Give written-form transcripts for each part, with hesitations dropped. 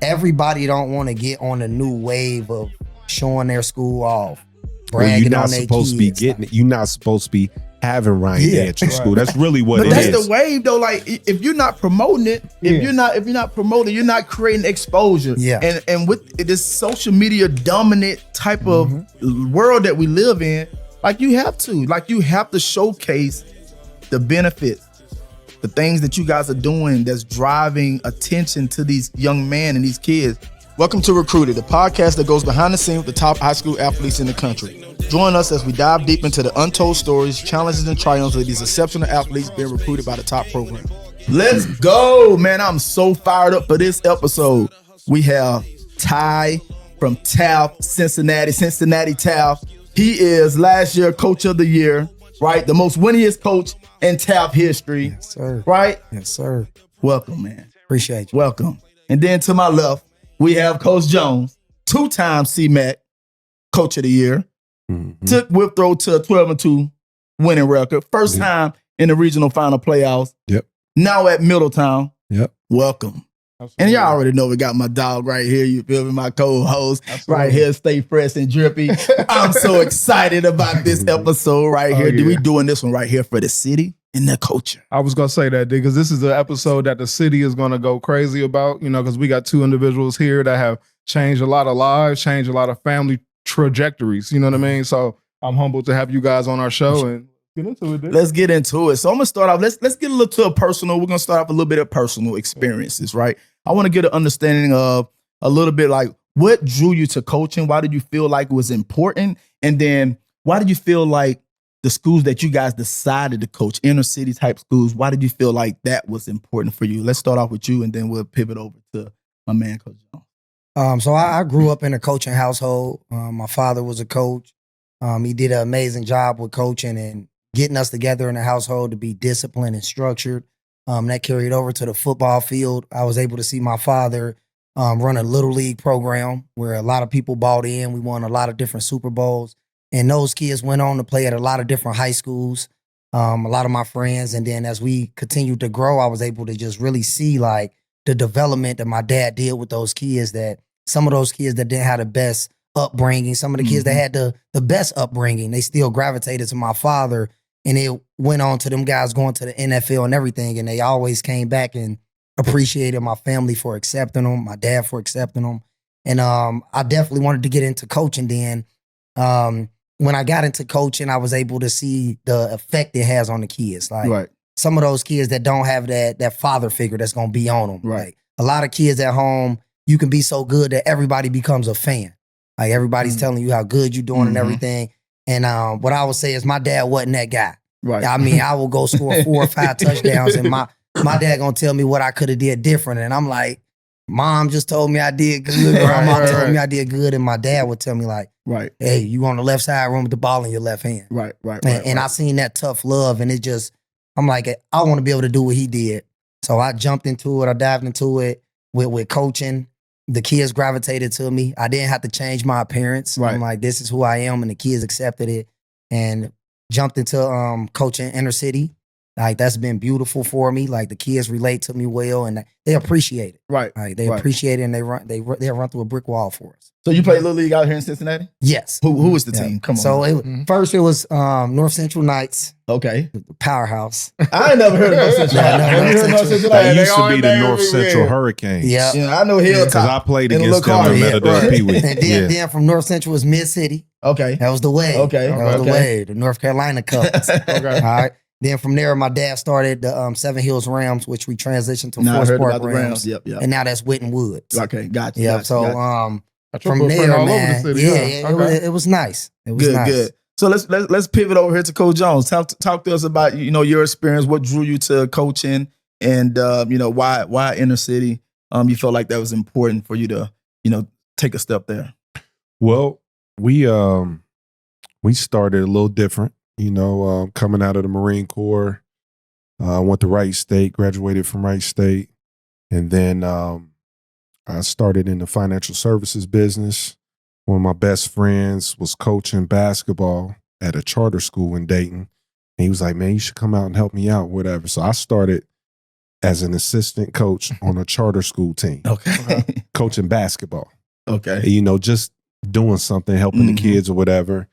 everybody don't want to get on a new wave of showing their school off, Well, bragging you're not on their supposed to be kids. getting it. You're not supposed to be having Ryan Dance in school. That's really what But it that's is. the wave though. Like if you're not promoting it, if you're not promoting, you're not creating exposure. Yeah. And with this social media dominant type of world that we live in, like you have to showcase the benefits, the things that you guys are doing that's driving attention to these young men and these kids. Welcome to Recruited, the podcast that goes behind the scenes with the top high school athletes in the country. Join us as we dive deep into the untold stories, challenges, and triumphs of these exceptional athletes being recruited by the top program. Let's go, man. I'm so fired up for this episode. We have Ty from Taft, Cincinnati Taft. He is last year Coach of the Year, right? The most winningest coach in Taft history. Yes, sir. Right? Yes, sir. Welcome, man. Appreciate you. Welcome. And then to my left, we have Coach Jones, two-time CMAC Coach of the Year. Took Withrow to a 12-2 winning record. First time in the regional final playoffs. Yep. Now at Middletown. Yep. Welcome. Absolutely. And y'all already know we got my dog right here. You feel me? My co-host right here. Stay fresh and drippy. I'm so excited about this episode right here. Yeah. We doing this one right here for the city and the culture. I was gonna say that, because this is an episode that the city is gonna go crazy about, because we got two individuals here that have changed a lot of lives, changed a lot of family trajectories. You know what I mean? So I'm humbled to have you guys on our show and get into it. Dude. Let's get into it. So I'm gonna start off. Let's get a little to a personal. We're gonna start off a little bit of personal experiences, right? I want to get an understanding of a little bit like what drew you to coaching. Why did you feel like it was important? And then why did you feel like the schools that you guys decided to coach, inner city type schools, why did you feel like that was important for you? Let's start off with you, and then we'll pivot over to my man, Coach Jones. So I grew up in a coaching household. My father was a coach. He did an amazing job with coaching and getting us together in the household to be disciplined and structured. That carried over to the football field. I was able to see my father run a little league program where a lot of people bought in. We won a lot of different Super Bowls. And those kids went on to play at a lot of different high schools, a lot of my friends. And then as we continued to grow, I was able to just really see like the development that my dad did with those kids, that some of those kids that didn't have the best upbringing, some of the kids that had the best upbringing, they still gravitated to my father. And it went on to them guys going to the NFL and everything. And they always came back and appreciated my family for accepting them, my dad for accepting them. And I definitely wanted to get into coaching then. When I got into coaching, I was able to see the effect it has on the kids. Like some of those kids that don't have that father figure that's going to be on them. Right. Like a lot of kids at home, you can be so good that everybody becomes a fan. Like everybody's telling you how good you're doing and everything. And what I would say is my dad wasn't that guy. Right. I mean, I will go score 4 or 5 touchdowns and my dad going to tell me what I could have did different. And I'm like, Mom just told me I did good. Grandma told me I did good. And my dad would tell me like, hey, you on the left side, run with the ball in your left hand. Right. And I seen that tough love, and it just, I'm like, I want to be able to do what he did. So I jumped into it. I dived into it with coaching. The kids gravitated to me. I didn't have to change my appearance. Right. I'm like, this is who I am, and the kids accepted it. And jumped into coaching inner city. Like that's been beautiful for me. Like the kids relate to me well, and they appreciate it. Right. Like they appreciate it, and they'll run through a brick wall for us. So you played Little League out here in Cincinnati? Yes. Who was the team? Come on. So first it was North Central Knights. Okay. The powerhouse. I ain't never heard of North Central. That used to be the North Central Hurricanes. Yeah. I know Hilltop. Because I played against them in Metadon Pee Wee. And then from North Central was Mid City. Okay. That was the way. Okay. That was the way. The North Carolina Cubs. Okay. All right. Then from there, my dad started the Seven Hills Rams, which we transitioned to Forest Park Rams. Yep. And now that's Witten Woods. Okay, gotcha. Yeah. Gotcha, So gotcha. from there, all man, over the city, it was nice. It was nice. Good. So let's pivot over here to Coach Jones. Talk to us about your experience, what drew you to coaching, and why inner city. You felt like that was important for you to take a step there. Well, we started a little different. Coming out of the Marine Corps, went to Wright State, graduated from Wright State, and then I started in the financial services business. One of my best friends was coaching basketball at a charter school in Dayton. And he was like, man, you should come out and help me out, whatever. So I started as an assistant coach on a charter school team, Okay. coaching basketball. Okay. You know, just doing something, helping the kids or whatever.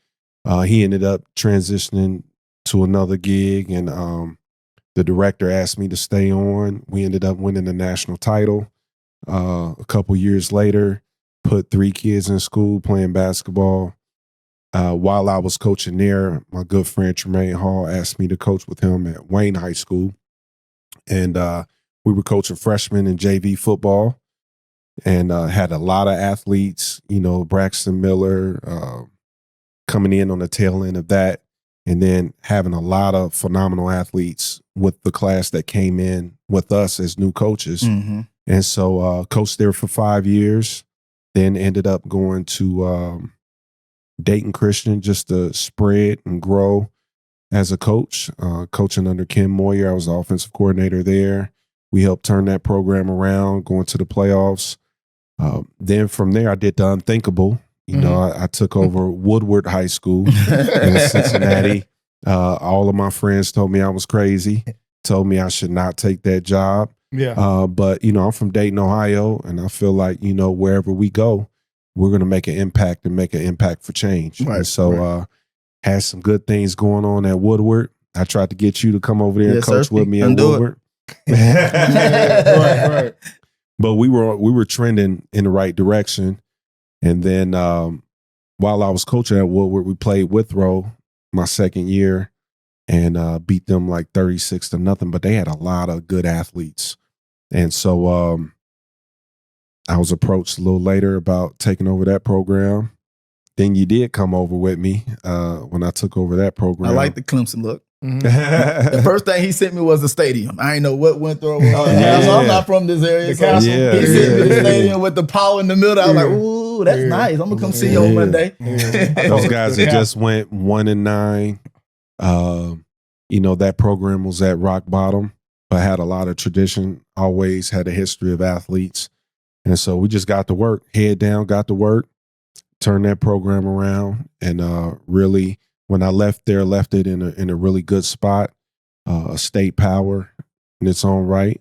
He ended up transitioning to another gig, and the director asked me to stay on. We ended up winning the national title. A couple years later, put 3 kids in school playing basketball. While I was coaching there, my good friend Tremaine Hall asked me to coach with him at Wayne High School. And we were coaching freshmen in JV football, and had a lot of athletes, you know, Braxton Miller coming in on the tail end of that, and then having a lot of phenomenal athletes with the class that came in with us as new coaches. And so coached there for 5 years, then ended up going to Dayton Christian just to spread and grow as a coach, coaching under Ken Moyer. I was the offensive coordinator there. We helped turn that program around, going to the playoffs. Then from there, I did the unthinkable. You know, I took over Woodward High School in Cincinnati. All of my friends told me I was crazy, told me I should not take that job. But, you know, I'm from Dayton, Ohio, and I feel like, you know, wherever we go, we're going to make an impact and make an impact for change. And so had some good things going on at Woodward. I tried to get you to come over there and coach with me at Woodward. But we were trending in the right direction. And then while I was coaching at Woodward, we played Withrow my second year and beat them like 36-0. But they had a lot of good athletes. And so I was approached a little later about taking over that program. Then you did come over with me when I took over that program. I like the Clemson look. The first thing he sent me was the stadium. I ain't know what Withrow was. I'm not from this area. So he sent me the stadium with the power in the middle. I was like, ooh, that's nice. I'm gonna come see you on Monday. Those guys that just went 1-9. You know, that program was at rock bottom, but had a lot of tradition, always had a history of athletes. And so we just got to work, head down, got to work, turned that program around, and really, when I left there, left it in a really good spot, a state power in its own right.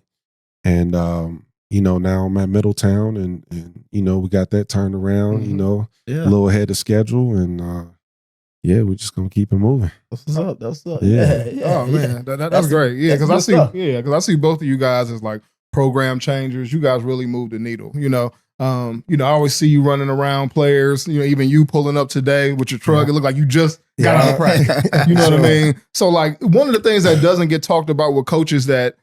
And, you know, now I'm at Middletown, and you know, we got that turned around, you know, a little ahead of schedule. And, yeah, we're just going to keep it moving. That's what's up. That's what's up. Oh, man, that's great. Yeah, because I see both of you guys as like program changers. You guys really move the needle, you know. I always see you running around players, you know, even you pulling up today with your truck. It looked like you just got out of practice. You know what I mean? So like one of the things that doesn't get talked about with coaches that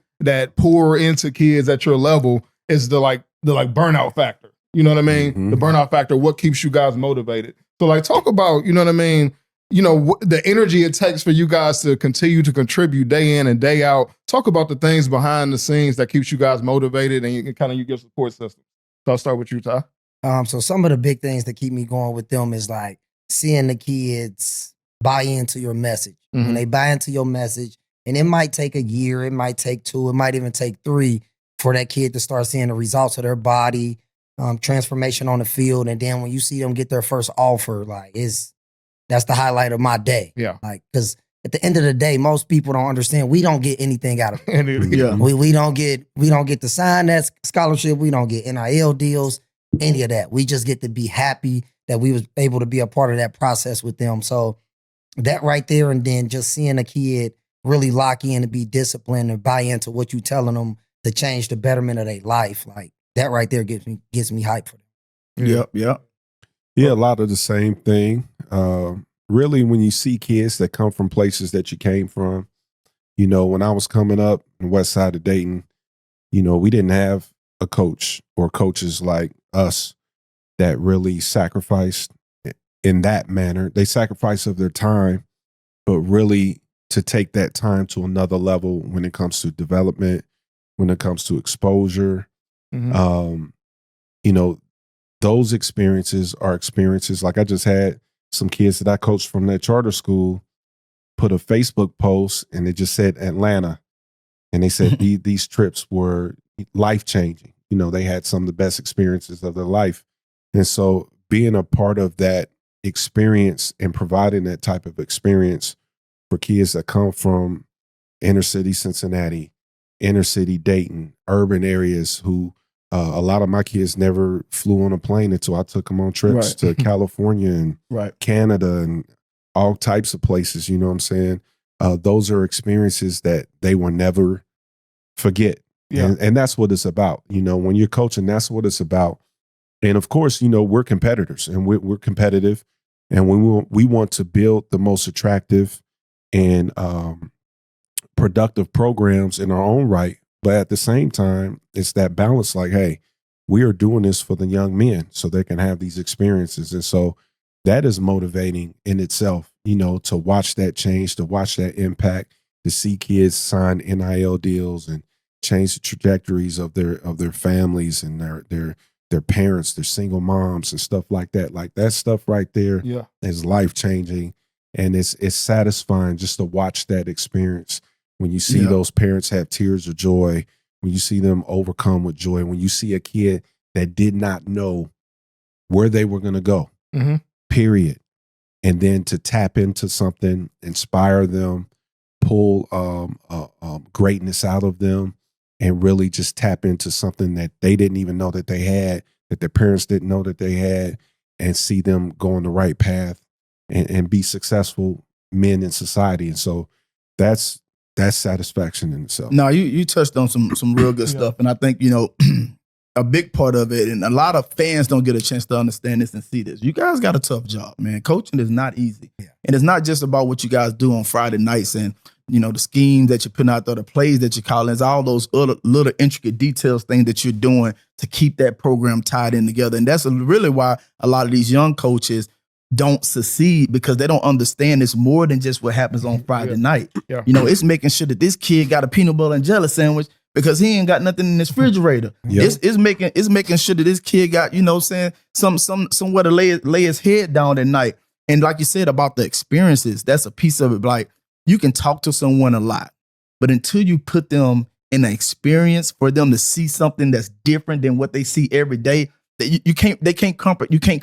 pour into kids at your level is the burnout factor. You know what I mean? The burnout factor, what keeps you guys motivated. So like talk about, you know what I mean? You know, the energy it takes for you guys to continue to contribute day in and day out. Talk about the things behind the scenes that keeps you guys motivated and you give support system. So I'll start with you, Ty. So some of the big things that keep me going with them is like seeing the kids buy into your message. When they buy into your message, and it might take a year, it might take 2, it might even take 3 for that kid to start seeing the results of their body, transformation on the field. And then when you see them get their first offer, like that's the highlight of my day. Yeah. Like, because at the end of the day, most people don't understand. We don't get anything out of it. We don't get to sign that scholarship. We don't get NIL deals, any of that. We just get to be happy that we was able to be a part of that process with them. So that right there, and then just seeing a kid really lock in and be disciplined and buy into what you telling them to change the betterment of their life, like that right there gets me hyped for them. Yep. Yeah, a lot of the same thing. Really, when you see kids that come from places that you came from, you know, when I was coming up in the west side of Dayton, you know, we didn't have a coach or coaches like us that really sacrificed in that manner. They sacrificed of their time, but really to take that time to another level when it comes to development, when it comes to exposure. You know, those experiences are experiences. Like I just had some kids that I coached from that charter school put a Facebook post and it just said Atlanta. And they said these trips were life-changing. You know, they had some of the best experiences of their life. And so being a part of that experience and providing that type of experience for kids that come from inner city Cincinnati, inner city Dayton, urban areas who a lot of my kids never flew on a plane until I took them on trips to California and Canada and all types of places. You know what I'm saying? Those are experiences that they will never forget. Yeah. And that's what it's about. You know, when you're coaching, that's what it's about. And of course, you know, we're competitors and we're competitive, and we want to build the most attractive and productive programs in our own right. But at the same time, it's that balance like, hey, we are doing this for the young men so they can have these experiences. And so that is motivating in itself, you know, to watch that change, to watch that impact, to see kids sign NIL deals and change the trajectories of their families and their parents, their single moms and stuff like that. Like that stuff right there is life-changing. And it's satisfying just to watch that experience. When you see those parents have tears of joy, when you see them overcome with joy, when you see a kid that did not know where they were going to go, period. And then to tap into something, inspire them, pull greatness out of them, and really just tap into something that they didn't even know that they had, that their parents didn't know that they had, and see them go on the right path and be successful men in society. And so that's satisfaction in itself. No, you touched on some real good stuff. And I think, you know, a big part of it, and a lot of fans don't get a chance to understand this and see this. You guys got a tough job, man. Coaching is not easy. Yeah. And it's not just about what you guys do on Friday nights and, you know, the schemes that you're putting out there, the plays that you're calling. It's all those other little intricate details, things that you're doing to keep that program tied in together. And that's really why a lot of these young coaches don't succeed, because they don't understand it's more than just what happens on Friday night. Yeah. You know, it's making sure that this kid got a peanut butter and jelly sandwich because he ain't got nothing in his refrigerator. It's making sure that this kid got, you know, saying somewhere to lay his head down at night. And like you said about the experiences, that's a piece of it. Like, you can talk to someone a lot, but until you put them in an experience for them to see something that's different than what they see every day, that you can't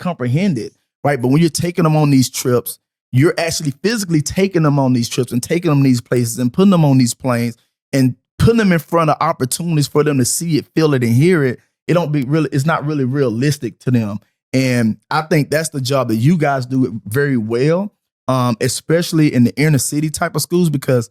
comprehend it. Right. But when you're taking them on these trips, you're actually physically taking them on these trips and taking them these places and putting them on these planes and putting them in front of opportunities for them to see it, feel it, and hear it. It's not really realistic to them. And I think that's the job that you guys do it very well, especially in the inner city type of schools, because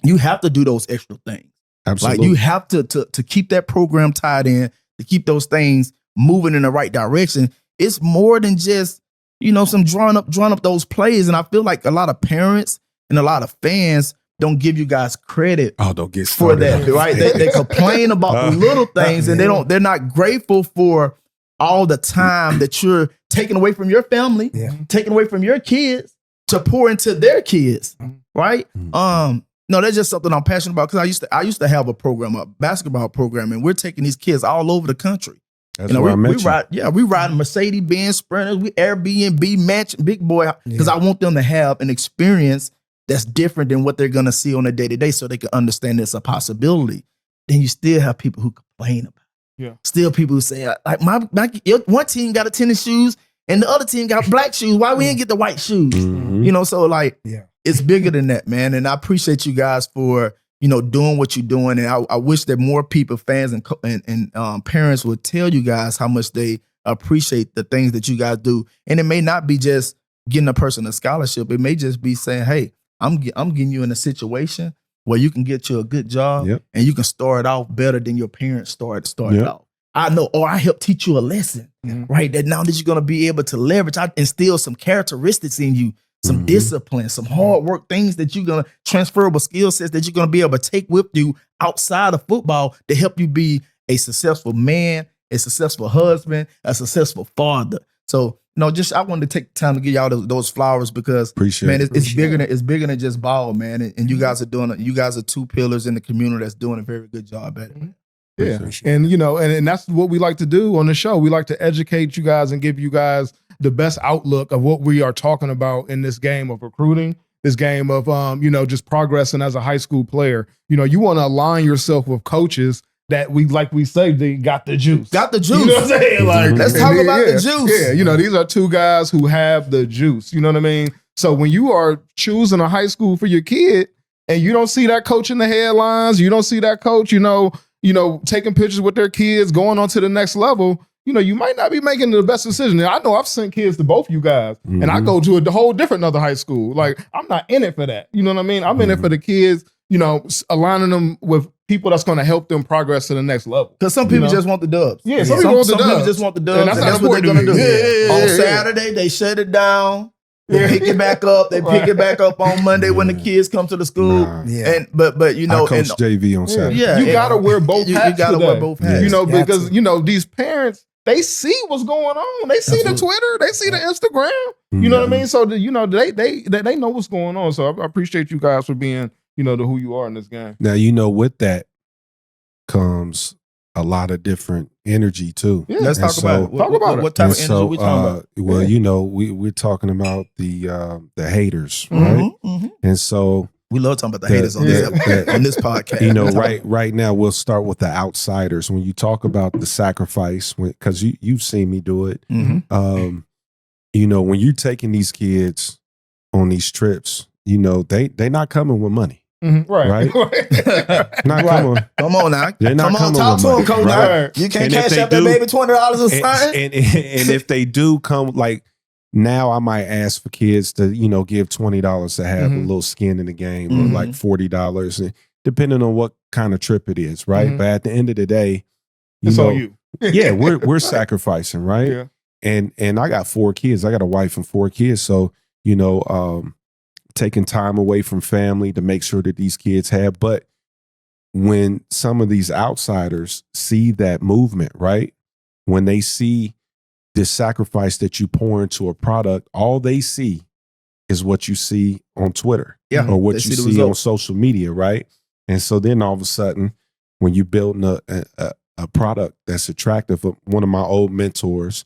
you have to do those extra things. Absolutely. Like, you have to keep that program tied in, to keep those things moving in the right direction. It's more than just, you know, some drawing up those plays. And I feel like a lot of parents and a lot of fans don't give you guys credit for that, right? They complain about the little things, and they're not grateful for all the time that you're taking away from your family, taking away from your kids to pour into their kids, right? No, that's just something I'm passionate about, because I used to have a basketball program, and we're taking these kids all over the country. That's where I met you. We ride Mercedes-Benz Sprinters, we Airbnb mansion, big boy, because I want them to have an experience that's different than what they're going to see on a day-to-day, so they can understand it's a possibility. Then you still have people who complain about it. Yeah. Still people who say, like, my one team got a tennis shoes and the other team got black shoes. Why we didn't get the white shoes? You know, so like, it's bigger than that, man. And I appreciate you guys for, you know, doing what you're doing. And I wish that more people, fans and parents, would tell you guys how much they appreciate the things that you guys do. And it may not be just getting a person a scholarship. It may just be saying, hey, I'm getting you in a situation where you can get you a good job and you can start off better than your parents started off. I know, or I help teach you a lesson, right? That now that you're going to be able to leverage, I instill some characteristics in you, some discipline, some hard work, things that you're going to, transferable skill sets that you're going to be able to take with you outside of football to help you be a successful man, a successful husband, a successful father. So, no, just I wanted to take time to give y'all those flowers, because it's bigger than just ball, man. And you guys are doing it. You guys are two pillars in the community that's doing a very good job at it. Yeah, and you know, and that's what we like to do on the show. We like to educate you guys and give you guys the best outlook of what we are talking about in this game of recruiting, this game of you know, just progressing as a high school player. You know, you want to align yourself with coaches that we say, they got the juice. Got the juice. You know what I'm saying? Like, let's talk about the juice. Yeah, you know, these are two guys who have the juice. You know what I mean? So when you are choosing a high school for your kid, and you don't see that coach in the headlines, you don't see that coach, taking pictures with their kids, going on to the next level, you might not be making the best decision. And I know I've sent kids to both you guys, and I go to a whole different other high school. Like, I'm not in it for that. You know what I mean? I'm in it for the kids, aligning them with people that's going to help them progress to the next level. Because some people just want the dubs. Yeah, some people want the dubs. People just want the dubs. And That's what they're going to do. Yeah. On Saturday, they shut it down. They pick it back up. They pick it back up on Monday when the kids come to the school. Nah. Yeah. And but I coach JV on Saturday. Yeah, you gotta wear both hats. You gotta wear both hats. Because these parents, they see what's going on. They see the Twitter. They see the Instagram. You know what I mean? So they know what's going on. So I appreciate you guys for being the who you are in this game. Now with that comes a lot of different energy too. Yeah. Let's talk about it. What type of energy we talking about? Well, we're talking about the haters, right? Mm-hmm. And so we love talking about the haters on this podcast. Right now we'll start with the outsiders. When you talk about the sacrifice, because you've seen me do it. Mm-hmm. When you're taking these kids on these trips, they not coming with money. Mm-hmm. Right. Not coming. Come on now. They're not Come on, coming talk with to money, them, coach. right? You can't cash out that baby $20 or something. And if they do come, like now I might ask for kids to, give $20 to have a little skin in the game, or like $40, and depending on what kind of trip it is, right? But at the end of the day, it's on you. Yeah, we're sacrificing, right? Yeah. And I got 4 kids. I got a wife and 4 kids, so taking time away from family to make sure that these kids have. But when some of these outsiders see that movement, right? When they see this sacrifice that you pour into a product, all they see is what you see on Twitter, or what you see on social media, right? And so then all of a sudden, when you're building a product that's attractive, one of my old mentors,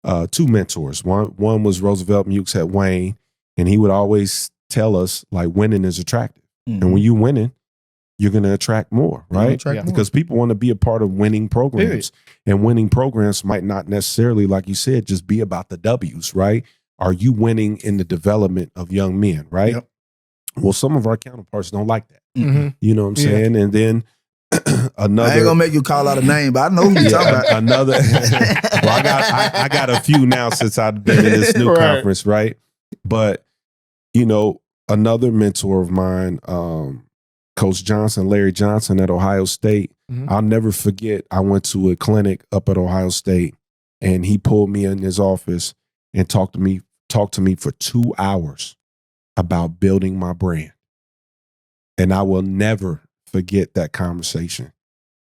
2 mentors, one was Roosevelt Mukes at Wayne, and he would always tell us, like, winning is attractive. And when you're winning, you're going to attract more, right? Because people want to be a part of winning programs. And winning programs might not necessarily, like you said, just be about the W's, right? Are you winning in the development of young men, right? Yep. Well, some of our counterparts don't like that. Mm-hmm. You know what I'm saying? And then another. I ain't gonna make you call out a name, but I know who you're talking about. Another. Well, I got a few now since I've been in this new conference, right? But another mentor of mine, Coach Johnson, Larry Johnson at Ohio State. I'll never forget. I went to a clinic up at Ohio State, and he pulled me in his office and talked to me for 2 hours about building my brand. And I will never forget that conversation.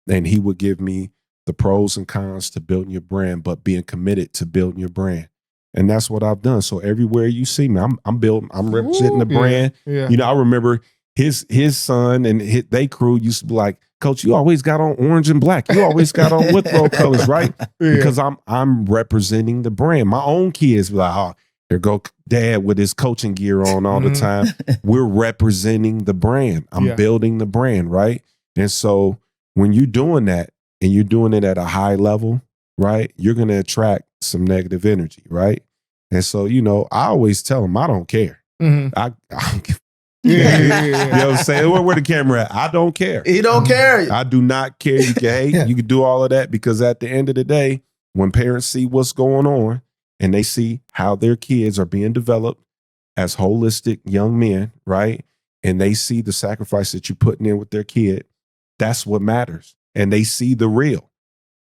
And he would give me the pros and cons to building your brand, but being committed to building your brand. And that's what I've done. So everywhere you see me, I'm representing the brand. Yeah. I remember his son and they crew used to be like, Coach, you always got on orange and black. You always got on Withrow colors, right? Because I'm representing the brand. My own kids be like, oh, there go Dad with his coaching gear on all the time. We're representing the brand. I'm building the brand, right? And so when you're doing that and you're doing it at a high level, right, you're going to attract some negative energy, right? And so, I always tell them, I don't care. I don't care. You know what I'm saying? Where the camera at? I don't care. He don't care. I do not care. You can hate. You can do all of that, because at the end of the day, when parents see what's going on and they see how their kids are being developed as holistic young men, right? And they see the sacrifice that you're putting in with their kid, that's what matters. And they see the real.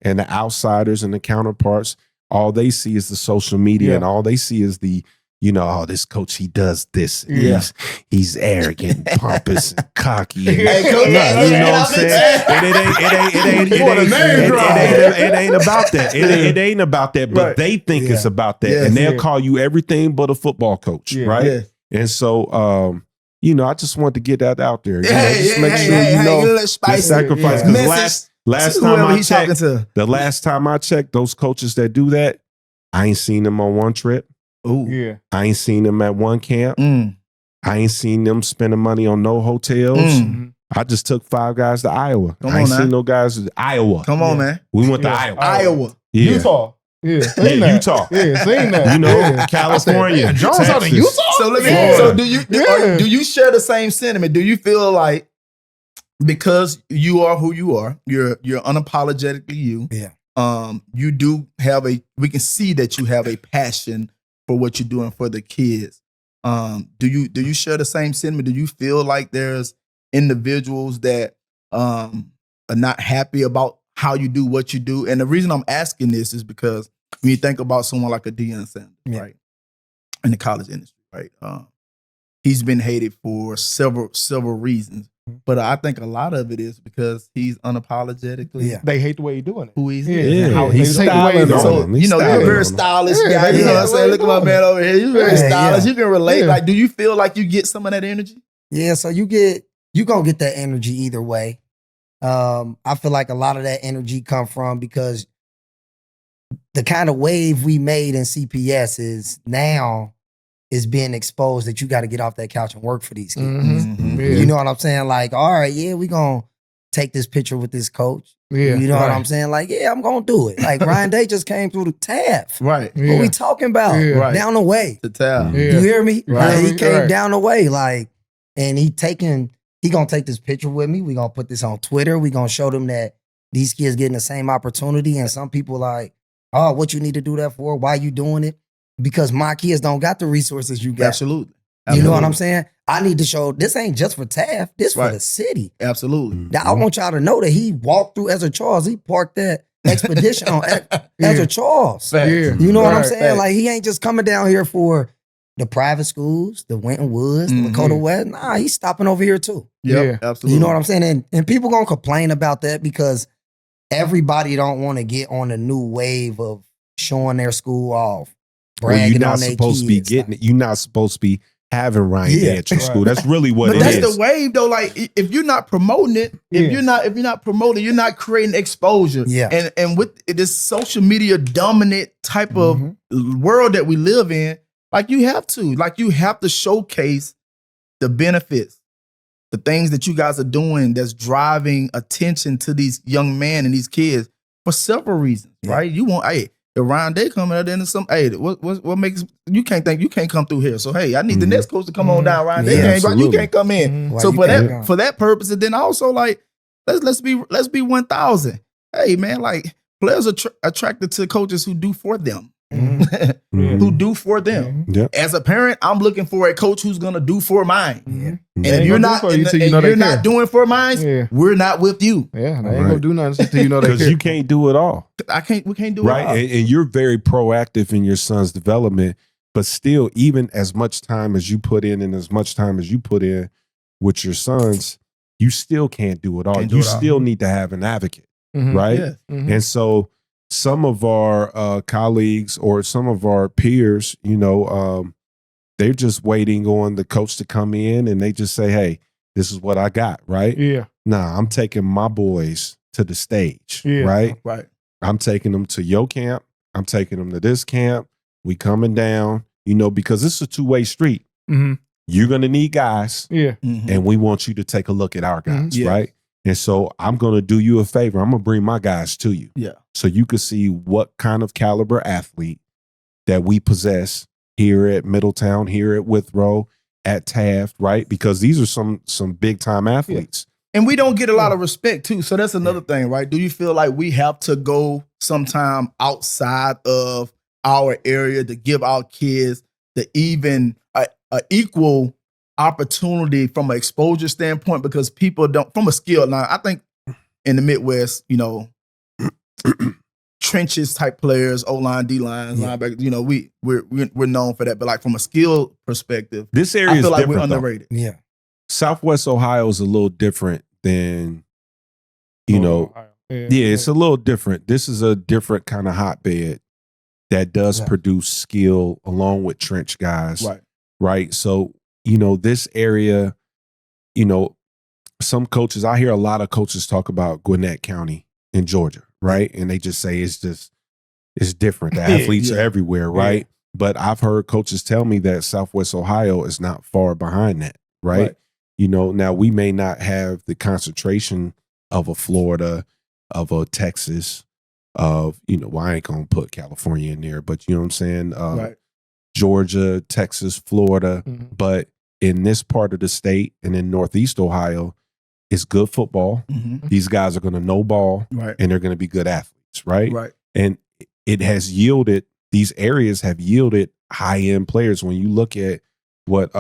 And the outsiders and the counterparts, all they see is the social media, and all they see is the, this coach, he does this. He's arrogant, pompous, and cocky. And, you know what I'm saying? It ain't about that. It ain't about that, but they think it's about that. And they'll call you everything but a football coach, right? And so, I just want to get that out there. Just make sure the sacrifice. Because last time I checked, the last time I checked, those coaches that do that, I ain't seen them on one trip. I ain't seen them at one camp. I ain't seen them spending money on no hotels. I just took 5 guys to Iowa. I ain't seen no guys to Iowa. Come on, man. We went to Iowa. Iowa. Utah. Yeah, Yeah, seen that. Utah. Yeah, seen that. You know, Yeah. California, Jones out in Texas. Utah. So let me. Yeah. So do you Yeah. do you share the same sentiment? Do you feel like because you are who you are, you're unapologetically you. Yeah. You do have we can see that you have a passion for what you're doing for the kids. Do you share the same sentiment? Do you feel like there's individuals that are not happy about how you do what you do? And the reason I'm asking this is because when you think about someone like a Deion Sanders, Yeah. right, in the college industry, right, he's been hated for several reasons. But I think a lot of it is because he's unapologetically Yeah. they hate the way he's doing it. who he is. Yeah. and how he's they hate the way styling he's on so, him. He's you know, you're a styling very on him. stylish Yeah, guy. You yeah, know what I'm saying? yeah. Look at my man over here. He's very Yeah, stylish. yeah. You can relate. Yeah. Like, do you feel like you get some of that energy? Yeah, so you gonna get that energy either way. I feel like a lot of that energy come from because the kind of wave we made in CPS is now is being exposed that you got to get off that couch and work for these kids. Mhm. Yeah. You know what I'm saying? Like, all right, yeah, we gonna take this picture with this coach. Yeah. You know what right. I'm saying? Like, yeah, I'm gonna do it. Like Ryan Day just came through the Taft. Right. Yeah. What we talking about? Yeah. Right. Down the way. To tell. Yeah. You hear me? Right. He came Right. down the way, like, and he gonna take this picture with me. We gonna put this on Twitter. We gonna show them that these kids getting the same opportunity. And some people like, oh, what you need to do that for? Why you doing it? Because my kids don't got the resources you got. Absolutely. You know what I'm saying? I need to show this ain't just for Taft. This for Right. the city. Absolutely. Now, I want y'all to know that he walked through Ezra Charles. He parked that expedition on Ezra Charles. Facts. Yeah. You know what I'm Right. saying? Facts. Like, he ain't just coming down here for the private schools, the Winton Woods, the Mhm. Lakota West. Nah, he's stopping over here too. Yep. Absolutely. You know what I'm saying? And people gonna complain about that because everybody don't want to get on the new wave of showing their school off, Well, bragging you're not on their supposed to be kids. getting it. You're not supposed to be having Ryan Day at your Right. school. That's really what But it that's is. the wave though. Like if you're not promoting it, Yeah. if you're not promoting, you're not creating exposure. Yeah. And with this social media dominant type of world that we live in, like you have to showcase the benefits, the things that you guys are doing that's driving attention to these young men and these kids for several reasons, Yeah. right? You want, hey, the Ryan Day coming out there and some, hey, what makes you can't come through here. So hey, I need the Mhm. next coach to come on down. Ryan Yeah, Day can't, you absolutely. can't come in. Why So you for can't that go? for that purpose, and then also like let's be 1,000. Hey man, like players are attracted to coaches who do for them, Mhm. who do for them. Yep. As a parent, I'm looking for a coach who's gonna do for mine. Yeah. And They if ain't you're gonna do not, for you and, till you and know they you're not care. doing for mine, Yeah. we're not with you. Yeah, they ain't Right. gonna do nothing until you know they Because care. you can't do it all. We can't do Right. it. all. And you're very proactive in your son's development, but still, even as much time as you put in and as much time as you put in with your sons, you still can't do it all. Can't do You it all. still need to have an advocate, Mhm. right? Yeah. Mhm. And so some of our colleagues or some of our peers, they're just waiting on the coach to come in and they just say, hey, this is what I got, right? Yeah. Nah, I'm taking my boys to the stage, Yeah. right? Right. I'm taking them to your camp. I'm taking them to this camp. We coming down, because it's a two-way street. Mhm. You're going to need guys, Yeah. Mhm. and we want you to take a look at our guys, Mhm. Yes. right? And so I'm going to do you a favor. I'm going to bring my guys to you. Yeah. So you can see what kind of caliber athlete that we possess here at Middletown, here at Withrow, at Taft, right? Because these are some big time athletes. And we don't get a lot of respect too. So that's another thing, right? Do you feel like we have to go sometime outside of our area to give our kids the even a equal opportunity from an exposure standpoint? Because people don't, from a skill line, I think in the Midwest, trenches type players, O-line, D-line, Yeah. linebackers, we're known for that. But like from a skill perspective, This area I is feel like we're different, though. underrated. Yeah. Southwest Ohio is a little different than, Yeah. yeah, it's a little different. This is a different kind of hotbed that does Yeah. produce skill along with trench guys. Right. Right. So, this area, some coaches, I hear a lot of coaches talk about Gwinnett County in Georgia, right? And they just say it's different. The athletes are everywhere, right? But I've heard coaches tell me that Southwest Ohio is not far behind that, right? Now we may not have the concentration of a Florida, of a Texas, of, well, I ain't gonna put California in there, but you know what I'm saying? Right. Georgia, Texas, Florida. But in this part of the state and in Northeast Ohio, it's good football. These guys are gonna know ball, Right. and they're gonna be good athletes, right? Right. And it has yielded, these areas have yielded high-end players. When you look at what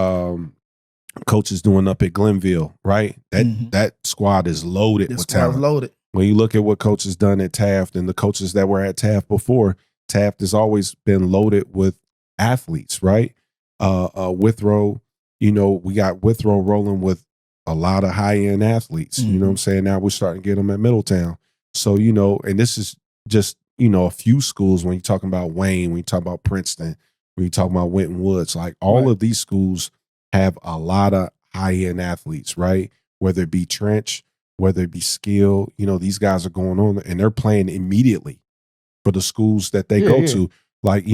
coach is doing up at Glenville, right? That squad is loaded with talent. Loaded. When you look at what coach has done at Taft and the coaches that were at Taft before, Taft has always been loaded with athletes, right? Withrow, we got Withrow rolling with a lot of high-end athletes. You know what I'm saying? Now we're starting to get them at Middletown. So, and this is just, a few schools when you're talking about Wayne, when you talk about Princeton, when you talk about Winton Woods, like all of these schools have a lot of high-end athletes, right? Whether it be trench, whether it be skill, these guys are going on and they're playing immediately for the schools that they go to. Like,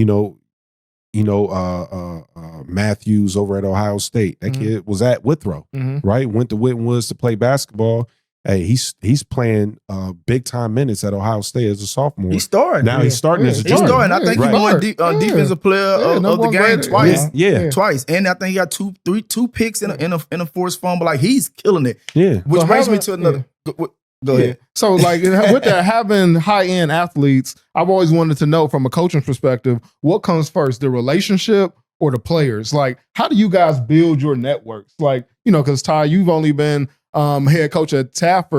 Matthews over at Ohio State. That kid was at Withrow, right? Went to Winton Woods to play basketball. Hey, he's playing big time minutes at Ohio State as a sophomore. He's starting. Now he's starting as a He's junior. starting. I think he won defensive player of the game twice. Twice. And I think he got two picks in a forced fumble. Like, he's killing it. Yeah. Which brings me to another. Go ahead. So, like, with that, having high-end athletes, I've always wanted to know from a coaching perspective, what comes first, the relationship or the players? Like, how do you guys build your networks? Like, because Ty, you've only been head coach at Taft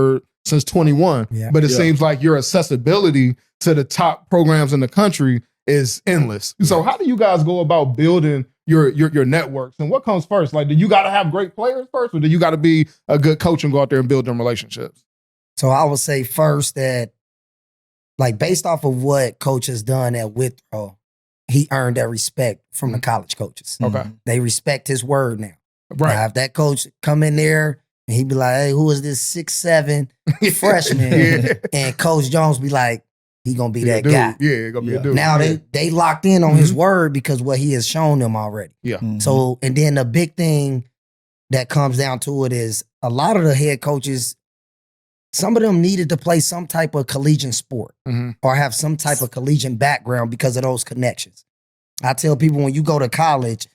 since 21, but it seems like your accessibility to the top programs in the country is endless. So how do you guys go about building your networks, and what comes first? Like, do you got to have great players first, or do you got to be a good coach and go out there and build them relationships? So I would say first that, like, based off of what coach has done at Withrow, he earned that respect from the college coaches. Okay. They respect his word now. Right. Now, if that coach come in there and he'd be like, hey, who is this 6'7" freshman? And Coach Jones be like, he gonna be that guy. Yeah, gonna be a dude. Now they locked in on his word because what he has shown them already. Yeah. So, and then the big thing that comes down to it is a lot of the head coaches, some of them needed to play some type of collegiate sport or have some type of collegiate background because of those connections. I tell people, when you go to college,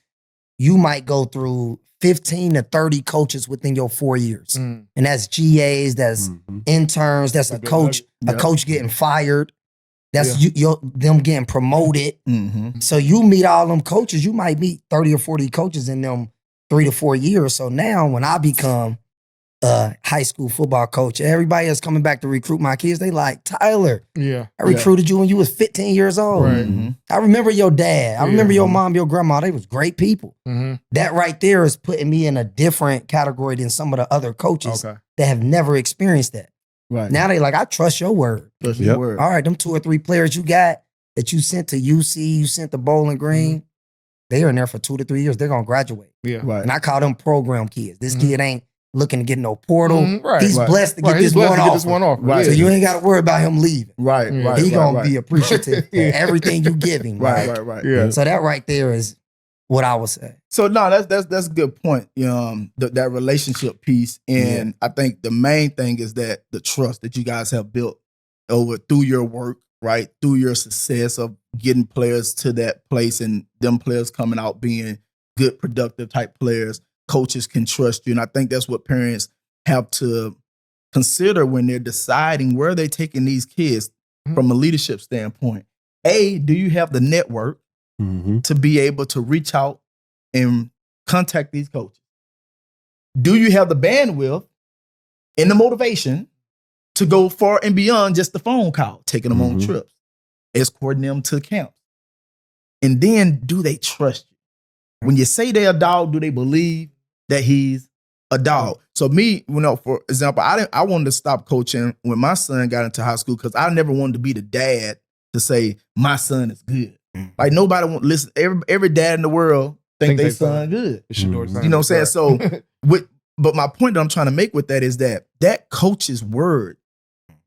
you might go through 15 to 30 coaches within your 4 years. And that's GAs, that's interns, that's a coach getting fired. That's them getting promoted. So you meet all them coaches, you might meet 30 or 40 coaches in them 3 to 4 years. So now when I become a high school football coach, everybody is coming back to recruit my kids. They like, Tyler, I recruited you when you was 15 years old. I remember your dad. I remember your mom, your grandma. They was great people. That right there is putting me in a different category than some of the other coaches that have never experienced that. Right. Now they like, I trust your word. Trust your word. All right, them 2 or 3 players you got that you sent to UC, you sent to Bowling Green, they are in there for 2 to 3 years. They're going to graduate. Right. And I call them program kids. This kid ain't looking to get no portal. He's Right. blessed to get He's this blessed one to get off. this one off. Right. So you ain't got to worry about him leaving. Right. He gonna be appreciative for everything you give him. Right. Yeah. So that right there is what I would say. So no, that's a good point. That relationship piece, and I think the main thing is that the trust that you guys have built through your work, right, through your success of getting players to that place, and them players coming out being good, productive type players. Coaches can trust you, and I think that's what parents have to consider when they're deciding where they're taking these kids from a leadership standpoint. Do you have the network to be able to reach out and contact these coaches? Do you have the bandwidth and the motivation to go far and beyond just the phone call, taking them on trips, escorting them to camps? And then, do they trust you? When you say they're a dog, do they believe that he's a dog? So me, for example, I wanted to stop coaching when my son got into high school because I never wanted to be the dad to say my son is good. Like, nobody want listen. Every dad in the world think they son good. You know what I'm saying? So but my point that I'm trying to make with that is that coach's word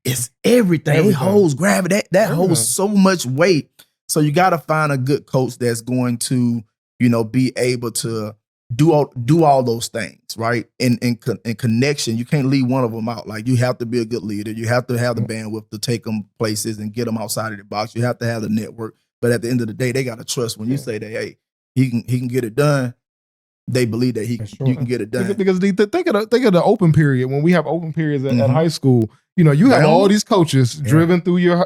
is everything. It holds gravity. That holds so much weight. So you got to find a good coach that's going to, be able to do all those things, right? In connection, you can't leave one of them out. Like, you have to be a good leader. You have to have the bandwidth to take them places and get them outside of the box. You have to have the network. But at the end of the day, they got to trust when you say that, hey, he can get it done. They believe that you can get it done. Because think of the open period. When we have open periods at high school, you know, you have all these coaches driven through your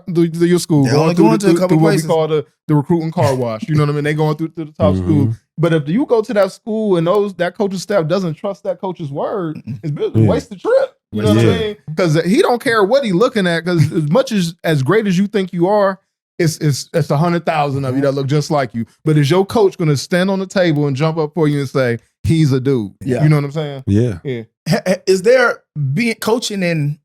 school, going through what we call the recruiting car wash. You know what I mean? They going through the top school. But if you go to that school and that coach's staff doesn't trust that coach's word, it's a waste of trip. You know what I mean? Because he don't care what he's looking at. Because as much as great as you think you are, it's 100,000 of you that look just like you. But is your coach going to stand on the table and jump up for you and say, he's a dude? Yeah. You know what I'm saying? Yeah. Is there coaching in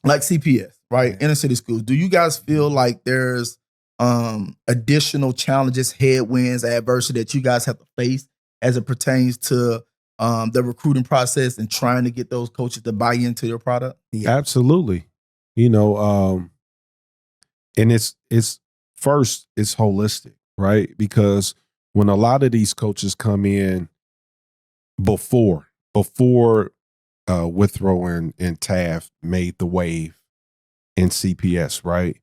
like CPS, right? Inner city schools? Do you guys feel like there's additional challenges, headwinds, adversity that you guys have to face as it pertains to the recruiting process and trying to get those coaches to buy into your product? Yeah. Absolutely. You know, and it's holistic, right? Because when a lot of these coaches come in before Withrow and Taft made the wave in CPS, right?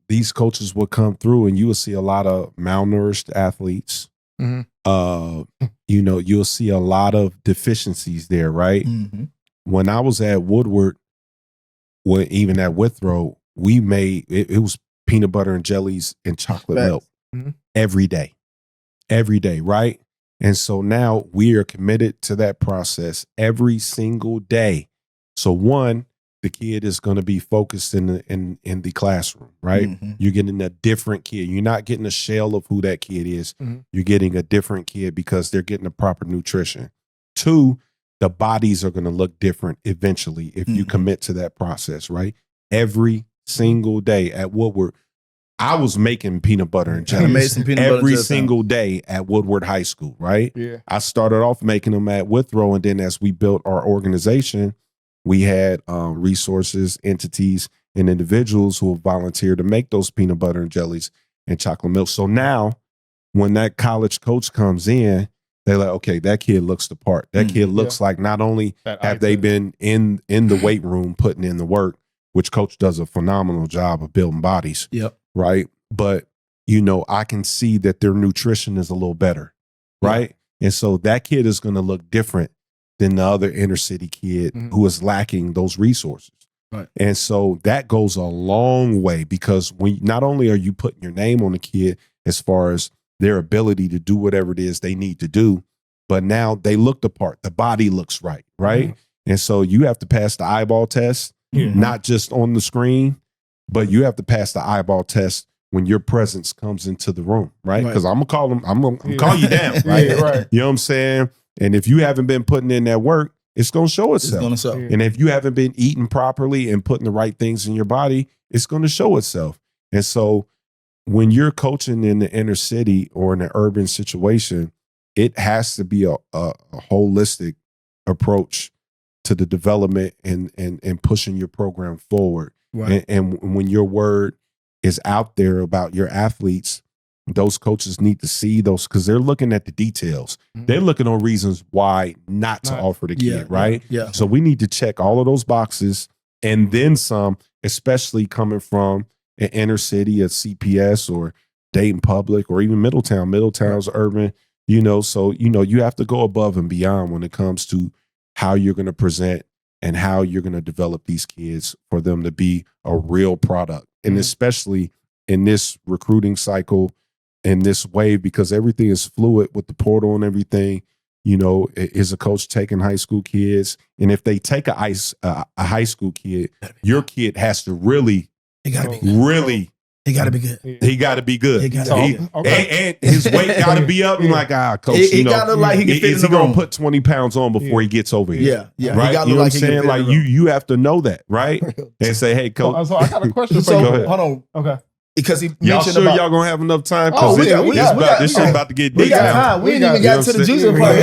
These coaches will come through and you will see a lot of malnourished athletes. You know, you'll see a lot of deficiencies there, right? When I was at Woodward, even at Withrow, we made it was peanut butter and jellies and chocolate milk every day, right? And so now we are committed to that process every single day. So one, the kid is going to be focused in the classroom, right? You're getting a different kid. You're not getting a shell of who that kid is. You're getting a different kid because they're getting the proper nutrition. Two, the bodies are going to look different eventually if you commit to that process, right? Every single day at Woodward, I was making peanut butter and jelly every single day at Woodward High School, right? Yeah. I started off making them at Withrow, and then as we built our organization, we had resources, entities, and individuals who volunteered to make those peanut butter and jellies and chocolate milk. So now, when that college coach comes in, they're like, okay, that kid looks the part. That kid looks like not only have they been in the weight room putting in the work, which coach does a phenomenal job of building bodies. Right. But, you know, I can see that their nutrition is a little better. Right. And so that kid is going to look different than the other inner city kid who is lacking those resources. Right. And so that goes a long way, because when not only are you putting your name on the kid as far as their ability to do whatever it is they need to do, but now they look the part. The body looks right. Right. And so you have to pass the eyeball test. Not just on the screen, but you have to pass the eyeball test when your presence comes into the room, right? Because I'm gonna call them, I'm gonna call you down, right? You know what I'm saying? And if you haven't been putting in that work, it's gonna show itself. It's gonna show. And if you haven't been eating properly and putting the right things in your body, it's gonna show itself. And so when you're coaching in the inner city or in an urban situation, it has to be a holistic approach to the development and pushing your program forward. Right. And when your word is out there about your athletes, those coaches need to see those, because they're looking at the details. They're looking on reasons why not to offer the kid, right? Yeah. So we need to check all of those boxes and then some, especially coming from an inner city, a CPS or Dayton Public or even Middletown. Middletown's urban, you know, so, you know, you have to go above and beyond when it comes to how you're going to present and how you're going to develop these kids for them to be a real product. And especially in this recruiting cycle, in this wave, because everything is fluid with the portal and everything, you know, is a coach taking high school kids. And if they take a high school kid, your kid has to really, He got to be good. He got to be good. He gotta be good. And his weight got to be up. I'm like, coach, He got to look like he can fit in the he gonna room. put 20 pounds on before he gets over here? Yeah. Right? He got to You look know what I'm like he can saying? fit Like in the room. you have to know that, right? And say, hey, coach. So I got a question for So you. Go ahead. hold on, Okay. because he Y'all mentioned sure about y'all gonna have enough time? Oh, Because this shit about to get we deep got now. time. We ain't got- even you know got to the what I'm juicy saying? part.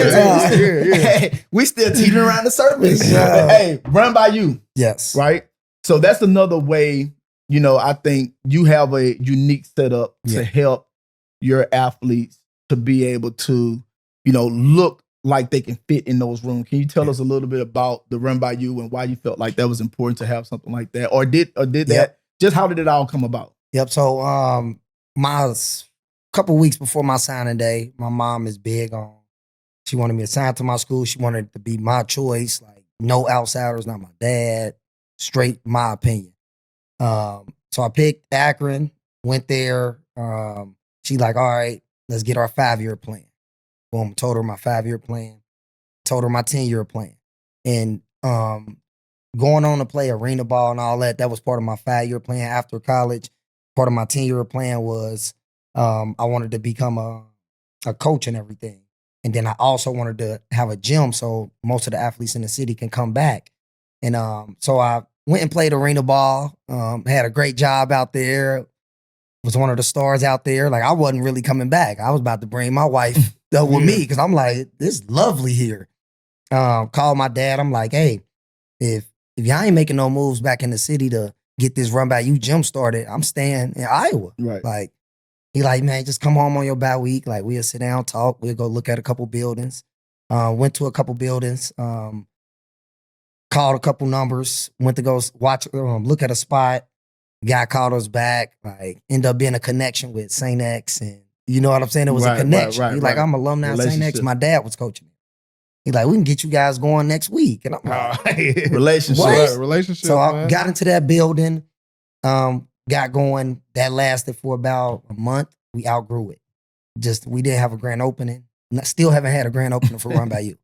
Hey, we still teetering around the surface. But, hey, run by you, Yes. right? So that's another way. You know, I think you have a unique setup to help your athletes to be able to look like they can fit in those rooms. Can you tell us a little bit about the Run By You and why you felt like that was important to have something like that, or did that? Just how did it all come about? Yep. So my couple weeks before my signing day, my mom is big on. She wanted me to sign to my school. She wanted it to be my choice, like no outsiders, not my dad, straight my opinion. So I picked Akron, went there. She like, all right, let's get our 5-year plan. Boom, told her my 5-year plan, told her my 10-year plan. And going on to play arena ball and all that, that was part of my 5-year plan after college. Part of my 10-year plan was I wanted to become a coach and everything. And then I also wanted to have a gym so most of the athletes in the city can come back. And so I went and played arena ball, had a great job out there, was one of the stars out there. Like I wasn't really coming back. I was about to bring my wife up with me because I'm like, this is lovely here. Called my dad. I'm like, hey, if y'all ain't making no moves back in the city to get this Run By You gym started, I'm staying in Iowa. Right. Like, he like, man, just come home on your bye week. Like, we'll sit down, talk. We'll go look at a couple buildings. Went to a couple buildings. Called a couple numbers. Went to go watch, look at a spot. Guy called us back. Like, ended up being a connection with St. X. And you know what I'm saying? It was a connection. He like, I'm alumni of St. X. My dad was coaching me. He like, we can get you guys going next week. And I'm like, relationship. So I got into that building. Got going. That lasted for about a month. We outgrew it. We didn't have a grand opening. Still haven't had a grand opening for Run By You.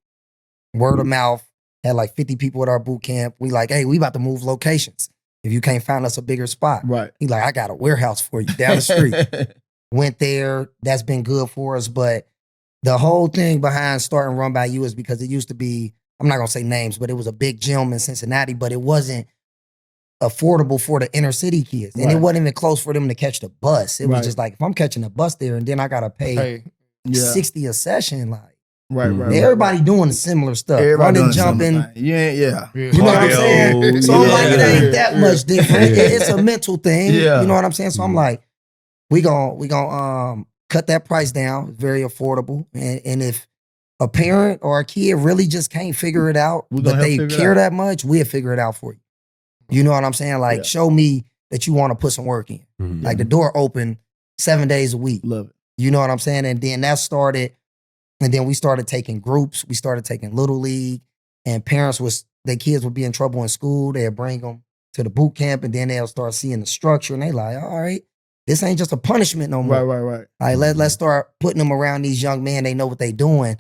Word of mouth. Had like 50 people at our boot camp. We like, hey, we about to move locations. If you can't find us a bigger spot. Right. He like, I got a warehouse for you down the street. Went there. That's been good for us. But the whole thing behind starting Run By You is because it used to be, I'm not going to say names, but it was a big gym in Cincinnati, but it wasn't affordable for the inner city kids. And it wasn't even close for them to catch the bus. It was just like, if I'm catching a bus there and then I got to pay $60 a session, like, everybody doing similar stuff. Running, jumping. You know what I'm saying? So I'm like, it ain't that much different. It's a mental thing. You know what I'm saying? So I'm like, we gon' cut that price down. It's very affordable. And if a parent or a kid really just can't figure it out, but they care that much, we'll figure it out for you. You know what I'm saying? Like, show me that you want to put some work in. Like, the door open 7 days a week. Love it. You know what I'm saying? And then that started, and then we started taking groups. We started taking Little League, and parents their kids would be in trouble in school. They'd bring them to the boot camp, and then they'll start seeing the structure, and they like, all right, this ain't just a punishment no more. Right. All right, let's start putting them around these young men. They know what they doing.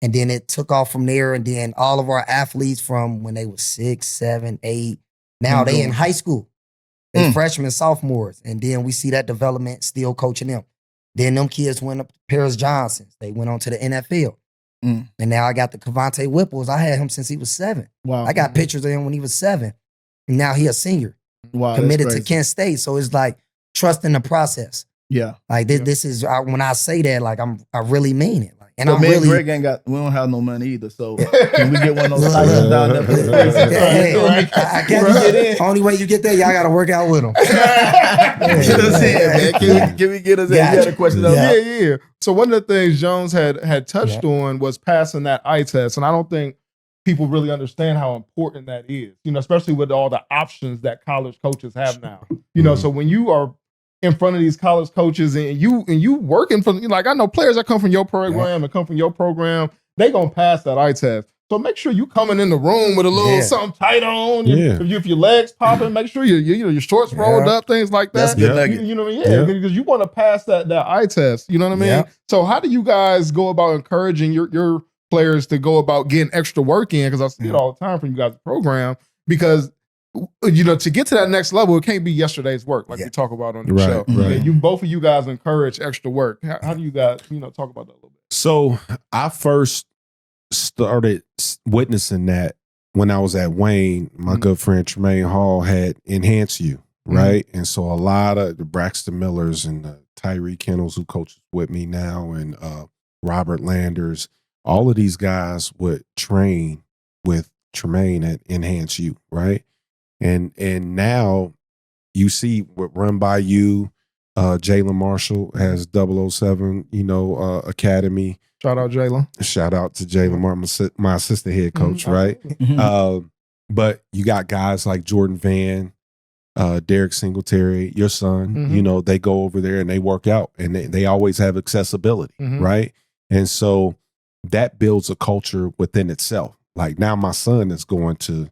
And then it took off from there, and then all of our athletes from when they were 6, 7, 8, now they in high school. They freshmen, sophomores. And then we see that development, still coaching them. Then them kids went up to Paris Johnson's. They went on to the NFL. And now I got the Cavante Whipples. I had him since he was 7. Wow. I got pictures of him when he was 7. And now he a senior. Wow. Committed to Kent State. So it's like trusting the process. Yeah. Like this is, when I say that, like I really mean it. Like, and but I'm me really. And Greg we don't have no money either. So can we get one of those titles down there? I can't. Only way you get there, y'all got to work out with them. Get us in, man. Can we get us in? You had a question? Yeah. So one of the things Jones had touched on was passing that eye test. And I don't think people really understand how important that is, especially with all the options that college coaches have now. So when you are in front of these college coaches and you working for, like, I know players that come from your program and come from your program, they gonna pass that eye test. So make sure you coming in the room with a little something tight on. If your legs popping, make sure your shorts rolled up, things like that. That's good. You know what I mean? Because you want to pass that eye test. You know what I mean? So how do you guys go about encouraging your players to go about getting extra work in? Because I see it all the time from you guys' program. Because to get to that next level, it can't be yesterday's work, like we talk about on the show. Right. Both of you guys encourage extra work. How do you guys, talk about that a little bit? So I first started witnessing that when I was at Wayne. My good friend Tremaine Hall had Enhance You, right? And so a lot of the Braxton Millers and the Tyree Kennels, who coaches with me now, and Robert Landers, all of these guys would train with Tremaine at Enhance You, right? And now you see what Run By You, Jalen Marshall has 007, academy. Shout out Jalen. Shout out to Jalen Martin, my assistant head coach, right? But you got guys like Jordan Van, Derek Singletary, your son, you know, they go over there and they work out and they always have accessibility, right? And so that builds a culture within itself. Like now my son is going to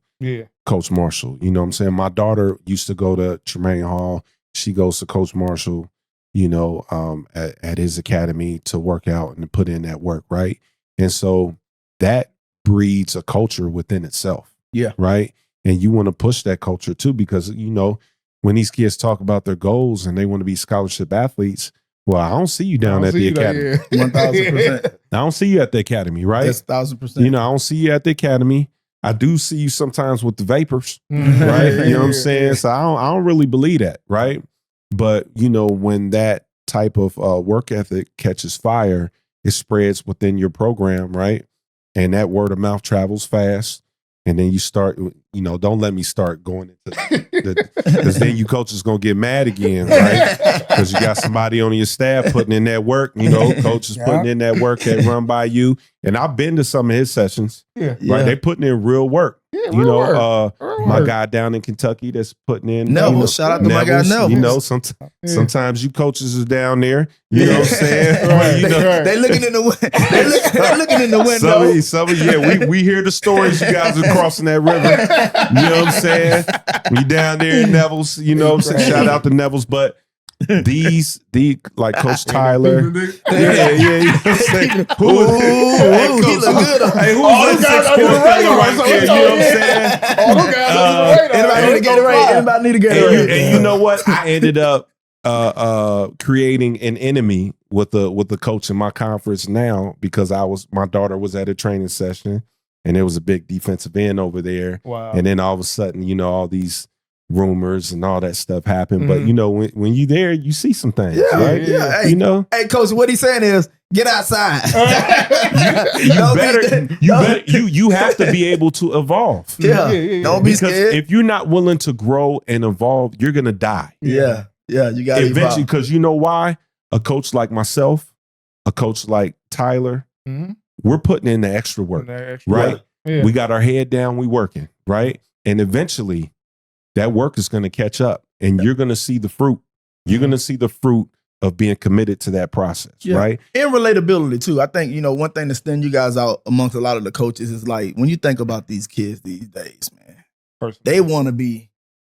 Coach Marshall. You know what I'm saying? My daughter used to go to Tremaine Hall. She goes to Coach Marshall, you know, at his academy to work out and to put in that work, right? And so that breeds a culture within itself. Yeah. Right? And you want to push that culture too, because, you know, when these kids talk about their goals and they want to be scholarship athletes, well, I don't see you down at the academy. 1,000%. I don't see you at the academy, right? That's 1,000%. You know, I don't see you at the academy. I do see you sometimes with the vapors, right? You know what I'm saying? So I don't really believe that, right? But, you know, when that type of work ethic catches fire, it spreads within your program, right? And that word of mouth travels fast. And then you start, you know, don't let me start going into because then you coaches going to get mad again, right? Because you got somebody on your staff putting in that work, you know, coaches putting in that work that run by you. And I've been to some of his sessions, right? They putting in real work. You know, my guy down in Kentucky that's putting in. Neville, shout out to my guy Neville. You know, sometimes you coaches is down there. You know what I'm saying? You know, they looking in the they're looking in the window. Some of we hear the stories you guys are crossing that river. You know what I'm saying? We down there in Neville's. You know what I'm saying? Shout out to Neville's, but. These like Coach Tyler, you know what I'm saying? He look good. Hey, who's this 6'4" fella right there? You know what I'm saying? Anybody need to get it right? Anybody need to get it right? And you know what? I ended up creating an enemy with the coach in my conference now because my daughter was at a training session and there was a big defensive end over there. Wow. And then all of a sudden, you know, all these rumors and all that stuff happen, but you know when you there, you see some things, right? Yeah. Hey, you know, hey, coach, what he's saying is get outside. you have to be able to evolve. Don't be scared. If you're not willing to grow and evolve, you're gonna die. Yeah, you got to eventually. Because you know why? A coach like myself, a coach like Tyler, we're putting in the extra work, right? We got our head down, we working, right? And eventually that work is going to catch up and you're going to see the fruit. You're going to see the fruit of being committed to that process, right? And relatability too. I think, you know, one thing that stands you guys out amongst a lot of the coaches is like, when you think about these kids these days, man, they want to be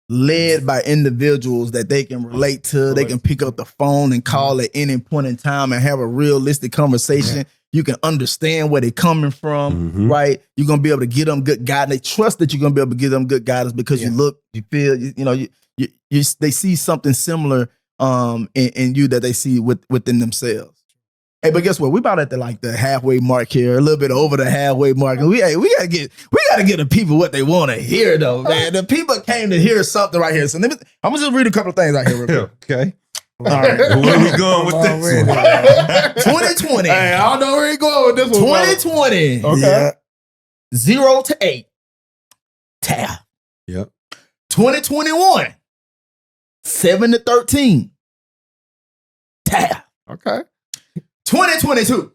led by individuals that they can relate to. They can pick up the phone and call at any point in time and have a realistic conversation. You can understand where they're coming from, right? You're going to be able to give them good guidance. They trust that you're going to be able to give them good guidance because you look, you feel, you know, they see something similar in you that they see within themselves. Hey, but guess what? We about at the halfway mark here, a little bit over the halfway mark. And we gotta get the people what they want to hear, though, man. The people came to hear something right here. So I'm gonna just read a couple of things out here real quick. Okay. All right. Where we going with this? 2020. Hey, I don't know where he going with this one. 2020. Okay. 0 to 8. Taft. Yep. 2021. 7 to 13. Taft. Okay. 2022.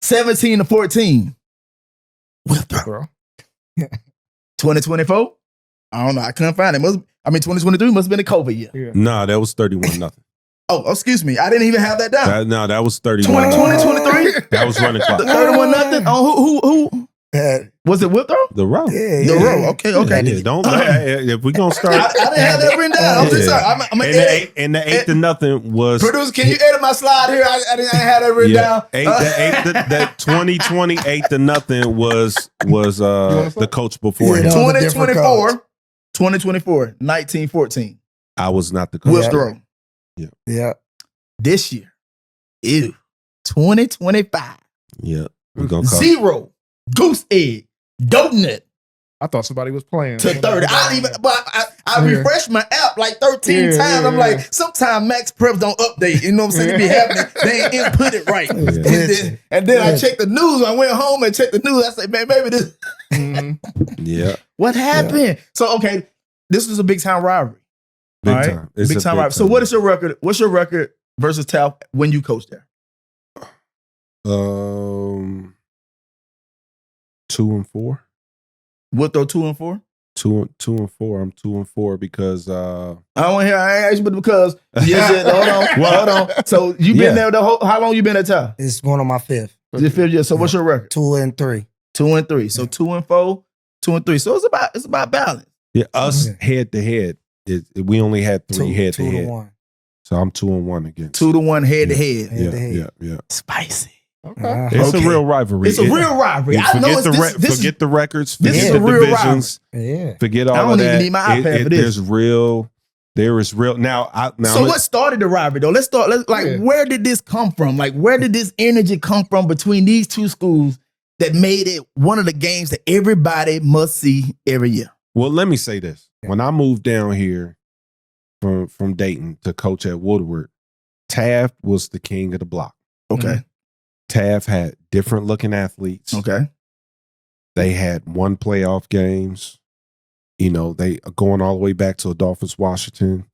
17 to 14. Withrow. 2024. I don't know. I couldn't find it. 2023 must have been a COVID year. Nah, that was 31-0. Oh, excuse me. I didn't even have that down. That was 31. 2023. That was running clock. 31-0. Oh, who? Was it Withrow? The row. The row. Okay. Yeah, don't. If we gonna start, I didn't have that written down. I'm just sorry. I'm gonna edit. And the 8-0 was. Producer, can you edit my slide here? I didn't have that written down. That 2020 8-0 was the coach before him. 2024, 1914. I was not the coach. Withrow. Yeah. This year, 2025. Yeah. We're gonna call 0 goose egg donut I thought somebody was playing. to 30. I refreshed my app like 13 times. I'm like, sometimes Max Preps don't update. You know what I'm saying? It be happening. They ain't input it right. And then I checked the news. I went home and checked the news. I said, man, maybe this. Yeah. What happened? Yeah. So, okay, this is a big time rivalry. Big right? time. It's big time rivalry. So what is your record? What's your record versus Taft when you coached there? 2-4. Withrow 2-4. 2-4. I'm 2-4 because I don't want to hear. I ain't asking, but because hold on. So you been there the whole? How long you been at Taft? It's going on my fifth. Your fifth year. So what's your record? 2-3. 2-3. So 2-4, 2-3. So it's about balance. Yeah, us head to head. We only had 3 head to head. 2-1. So I'm 2-1 against. 2-1 head to head. Head to head. Yeah. Spicy. Okay. It's a real rivalry. It's a real rivalry. I know it's forget the records. This Forget is the a real divisions. Yeah. Forget all I of don't that. even need my iPad for this. There is real. Now, what started the rivalry though? Let's start. Where did this come from? Like, where did this energy come from between these two schools that made it one of the games that everybody must see every year? Well, let me say this. When I moved down here from Dayton to coach at Woodward, Taft was the king of the block. Okay. Taft had different looking athletes. Okay. They had won playoff games. You know, they going all the way back to Adolphus Washington,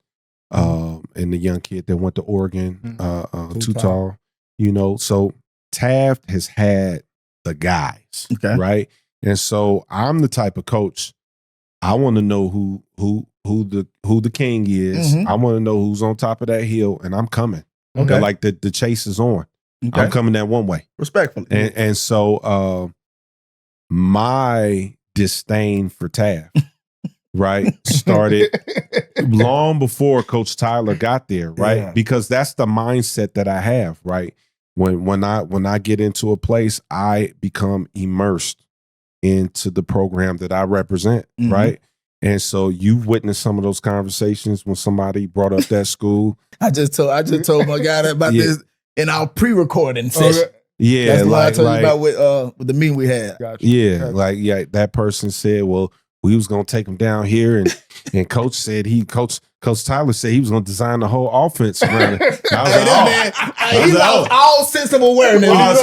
and the young kid that went to Oregon, Too Tall. You know, so Taft has had the guys, right? And so I'm the type of coach. I want to know who the king is. I want to know who's on top of that hill, and I'm coming. Okay, like the chase is on. Okay. I'm coming that one way, respectfully. And so my disdain for Taft, right, started long before Coach Tyler got there, right? Yeah. Because that's the mindset that I have, right? When I get into a place, I become immersed into the program that I represent, right? And so you've witnessed some of those conversations when somebody brought up that school. I just told my guy about this in our pre-recording session. Yeah, that's what I told you about with the meeting we had. Gotcha. Yeah, that person said, well, we was gonna take him down here, and Coach said Coach Tyler said he was gonna design the whole offense around it. He lost all sense of awareness. I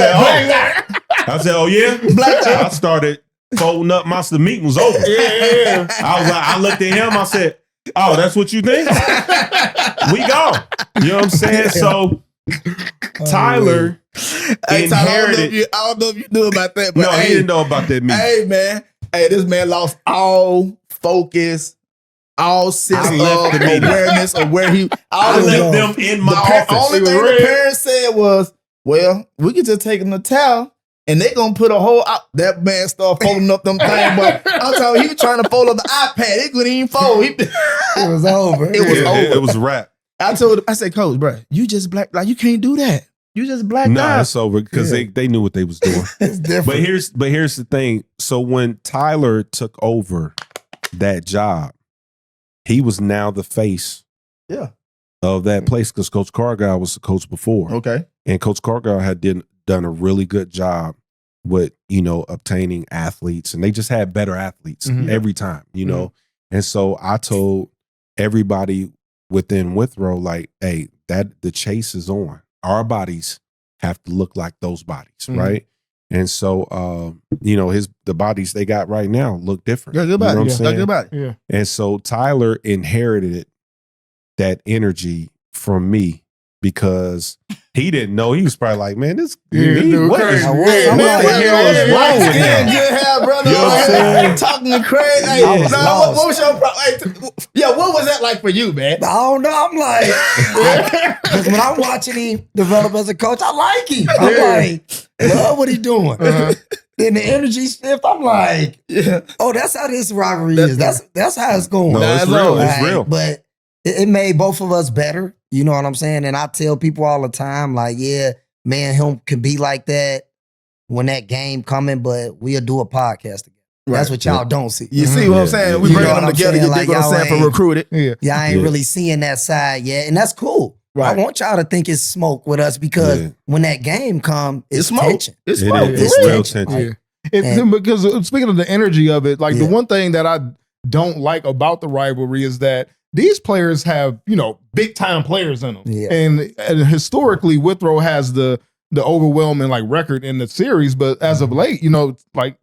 said, oh yeah, I started folding up. The meeting was over. Yeah. I looked at him. I said, oh, that's what you think? We go. You know what I'm saying? So Tyler inherited. I don't know if you knew about that, but no, he didn't know about that meeting. Hey man, this man lost all focus, all sense of awareness of where he. I left them in my office. Only thing the parents said was, "Well, we could just take him to towel." And they gonna put a whole that man started folding up them things, but I'm telling you, he was trying to fold up the iPad. He couldn't even fold. It was over. It was a wrap. I told him, I said, Coach, bro, you just black, like you can't do that. You just blacked out. No, it's over because they knew what they was doing. It's different. But here's the thing. So when Tyler took over that job, he was now the face of that place because Coach Cargile was the coach before. Okay. And Coach Cargile had done a really good job with, obtaining athletes, and they just had better athletes every time, And so I told everybody within Withrow, like, hey, that the chase is on. Our bodies have to look like those bodies, right? And so, the bodies they got right now look different. Got good body. Got good body. Yeah. And so Tyler inherited that energy from me because he didn't know. He was probably like, man, this what the hell is wrong with him? Good hair, brother. You know what I'm saying? Talking crazy. Hey, what was your problem? What was that like for you, man? I don't know. I'm like, because when I'm watching him develop as a coach, I like him. I'm like, love what he's doing. Then the energy shift, I'm like, oh, that's how this rivalry is. That's how it's going. No, it's real. It's real. But it made both of us better. You know what I'm saying? And I tell people all the time, like, yeah, man, him can be like that when that game coming, but we'll do a podcast together. Right. That's what y'all don't see. You see what I'm saying? We bring them together. You dig what I'm saying? For recruited. Yeah, I ain't really seeing that side yet. And that's cool. Right. I want y'all to think it's smoke with us because when that game come, it's tension. It's smoke. It's real tension. Because speaking of the energy of it, like the one thing that I don't like about the rivalry is that these players have, big time players in them. Yeah. And historically, Withrow has the overwhelming record in the series, but as of late,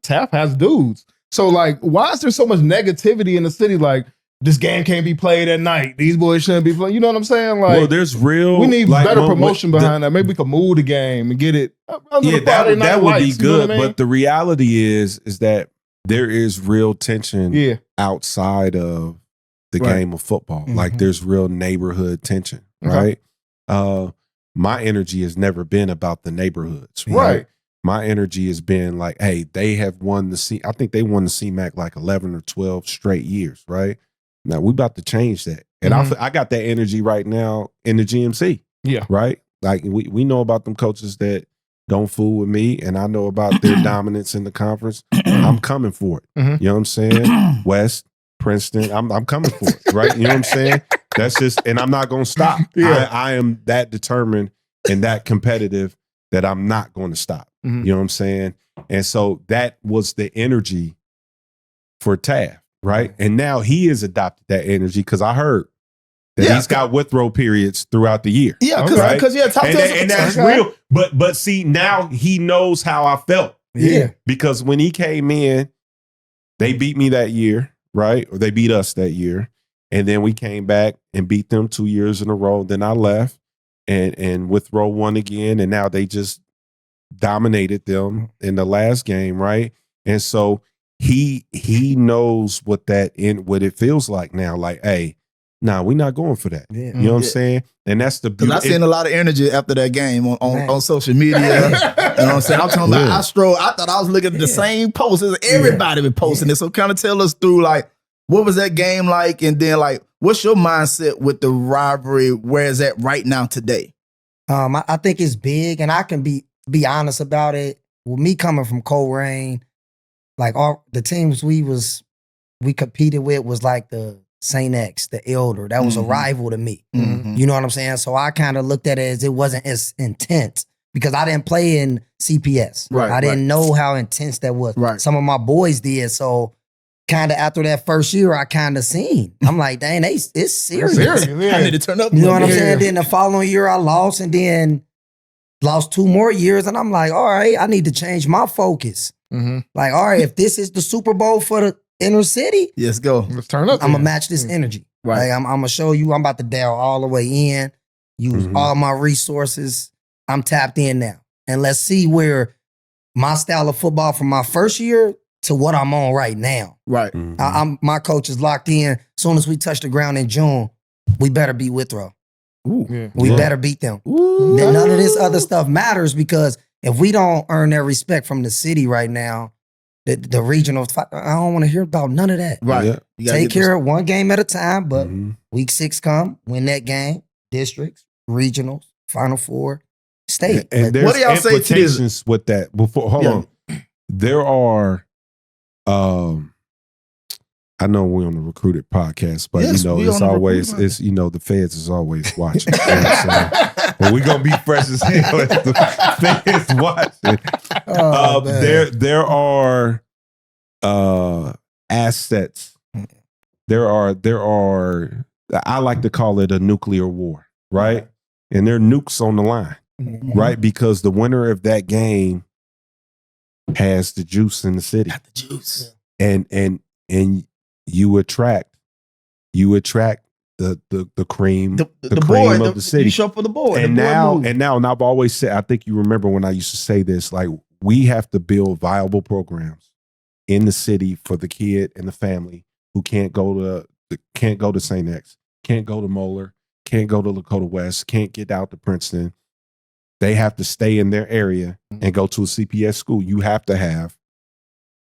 Taft has dudes. So why is there so much negativity in the city? Like, this game can't be played at night. These boys shouldn't be playing. You know what I'm saying? Like, well, there's real. we need like, better promotion behind that. Maybe we could move the game and get it. Yeah, that would be lights, good. You know what I mean? But the reality is that there is real tension outside of the game of football. Mm-hmm. Like there's real neighborhood tension, right? My energy has never been about the neighborhoods, right? My energy has been like, hey, they have won I think they won the CMAC like 11 or 12 straight years, right? Now we about to change that. And I got that energy right now in the GMC. Yeah. Right? Like we know about them coaches that don't fool with me, and I know about their dominance in the conference. I'm coming for it. Mm-hmm. You know what I'm saying? West, Princeton, I'm coming for it, right? You know what I'm saying? That's just, and I'm not going to stop. Yeah. I am that determined and that competitive that I'm not going to stop. Mm-hmm. You know what I'm saying? And so that was the energy for Taft, right? And now he has adopted that energy because I heard that he's got Withrow periods throughout the year. Yeah, because talk to us. And that's real. But see, now he knows how I felt. Yeah. Because when he came in, they beat me that year, right? Or they beat us that year. And then we came back and beat them 2 years in a row. Then I left and Withrow won again. And now they just dominated them in the last game, right? And so he knows what it feels like now. Like, hey, we're not going for that. Yeah. You know what I'm saying? And that's the beauty. Because I seen a lot of energy after that game on social media. You know what I'm saying? I'm talking about I thought I was looking at the same posts as everybody been posting it. So kind of tell us through like what was that game like, and then like what's your mindset with the rivalry? Where is that right now today? I think it's big, and I can be honest about it. With me coming from Coleraine, like all the teams we competed with was like the St. X, the Elder. That was a rival to me. Mm-hmm. You know what I'm saying? So I kind of looked at it as it wasn't as intense because I didn't play in CPS. Right, I didn't know how intense that was. Right. Some of my boys did. So kind of after that first year, I kind of seen. I'm like, dang, it's serious. I need to turn up. You know what I'm saying? Then the following year I lost, and then lost 2 more years. And I'm like, all right, I need to change my focus. Mm-hmm. Like, all right, if this is the Super Bowl for the inner city, Let's go. Let's turn up. I'm gonna match this energy. Right. Like, I'm gonna show you I'm about to dial all the way in, use all my resources. I'm tapped in now. And let's see where my style of football from my first year to what I'm on right now. Right. My coach is locked in. As soon as we touch the ground in June, we better beat Withrow. Ooh. We better beat them. Ooh. Then none of this other stuff matters, because if we don't earn their respect from the city right now, the regional, I don't want to hear about none of that. Right. Yeah. You gotta Take get care of one game at a time, but Mhm. week 6 come, win that game, districts, regionals, Final Four, state. And there's What do y'all say to this? implications with that. Before, hold on. There are, I know we're on the Recruited podcast, but Yes, you know, we it's on the always, Recruited it's, you know, the feds is always watching. You know what I'm saying? But we're going to be fresh as hell if the feds watching. Oh, man. There are assets. There are, I like to call it a nuclear war, right? And there are nukes on the line, right? Because the winner of that game has the juice in the city. Got the juice. And you attract the cream, the cream of the city. You show for the boy. And the boy now, move. and I've always said, I think you remember when I used to say this, like, we have to build viable programs in the city for the kid and the family who can't go to St. X, can't go to Moeller, can't go to Lakota West, can't get out to Princeton. They have to stay in their area and go to a CPS school. You have to have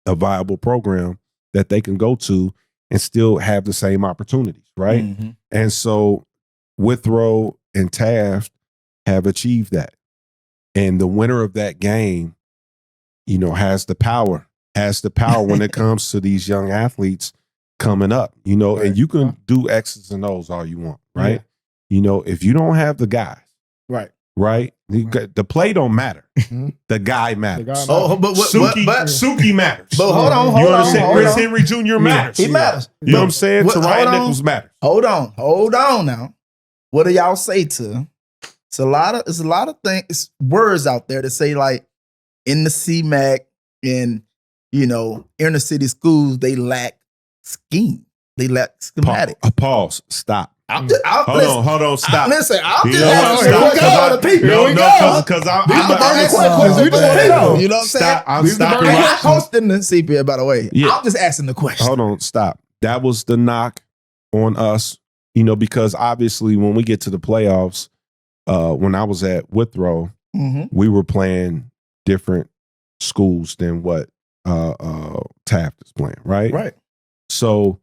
a viable program that they can go to and still have the same opportunities, right? Mm-hmm. And so Withrow and Taft have achieved that. And the winner of that game, you know, has the power when it comes to these young athletes coming up, you know, and you can do X's and O's all you want, right? Yeah. You know, if you don't have the guys, Right. the play don't matter. The guy matters. Oh, but Suki matters. But hold on. You understand? Chris Henry Jr. matters. He matters. You know what I'm saying? Tariah Nichols matters. Hold on now. What do y'all say to? It's a lot of things, words out there to say, like, in the CMAC and, you know, inner city schools, they lack scheme. They lack schematic. Pause. Stop. I'm just, Hold on. Stop. Listen, I'm just You know, asking stop, for the people. because I'm These are burning questions. We just You know know. what I'm saying? Stop. I'm These are stopping. burning I'm not Right. hosting the CPA, by the way. Yeah. I'm just asking the question. Hold on. Stop. That was the knock on us, because obviously when we get to the playoffs, when I was at Withrow, Mm-hmm. we were playing different schools than what Taft is playing, right? Right. So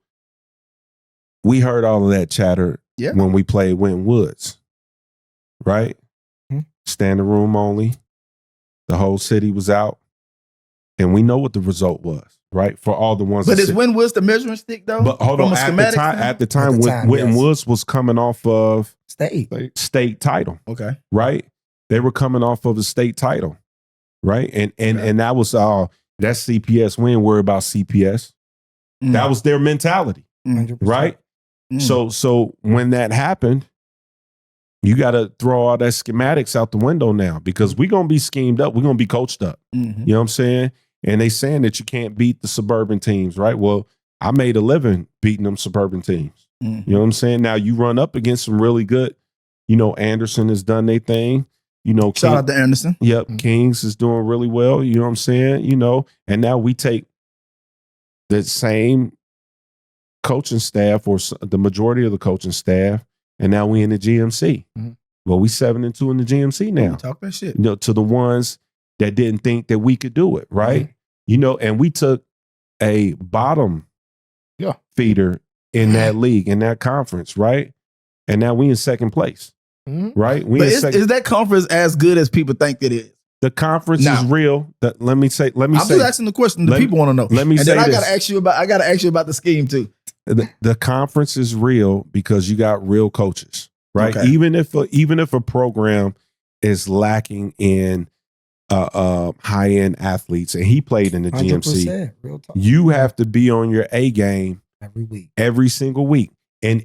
we heard all of that chatter Yeah. when we played Winton Woods, right? Mhm. Standing room only. The whole city was out. And we know what the result was, right? For all the ones But that is Win Woods the measuring stick, though? But hold From on, a at the schematic time, standpoint? Winton yes. Woods was coming off of State. state title, Okay. right? They were coming off of a state title, right? And that was that's CPS. We ain't worry about CPS. Mm. That was their mentality, 100%. right? Mm. So when that happened, you got to throw all that schematics out the window now because we're gonna be schemed up. We're gonna be coached up. Mhm. You know what I'm saying? And they saying that you can't beat the suburban teams, right? Well, I made a living beating them suburban teams. Mhm. You know what I'm saying? Now you run up against some really good. Anderson has done their thing. Shout out to Anderson. Yep, Kings is doing really well. You know what I'm saying? And now we take the same coaching staff or the majority of the coaching staff, and now we in the GMC. Mhm. Well, we 7-2 in the GMC now. Talk that shit. To the ones that didn't think that we could do it, right? And we took a bottom feeder in that league, in that conference, right? And now we in second place, right? We But in is that conference as good as people think it is? The conference Now- is real. Let me say. I'm just asking the question the let- people want to know. let me and say then I this. gotta ask you about the scheme too. The conference is real because you got real coaches, right? Okay. Even if a program is lacking in high end athletes, and he played in the GMC, 100%. Real talk. you have to be on your A game Every week. every single week, and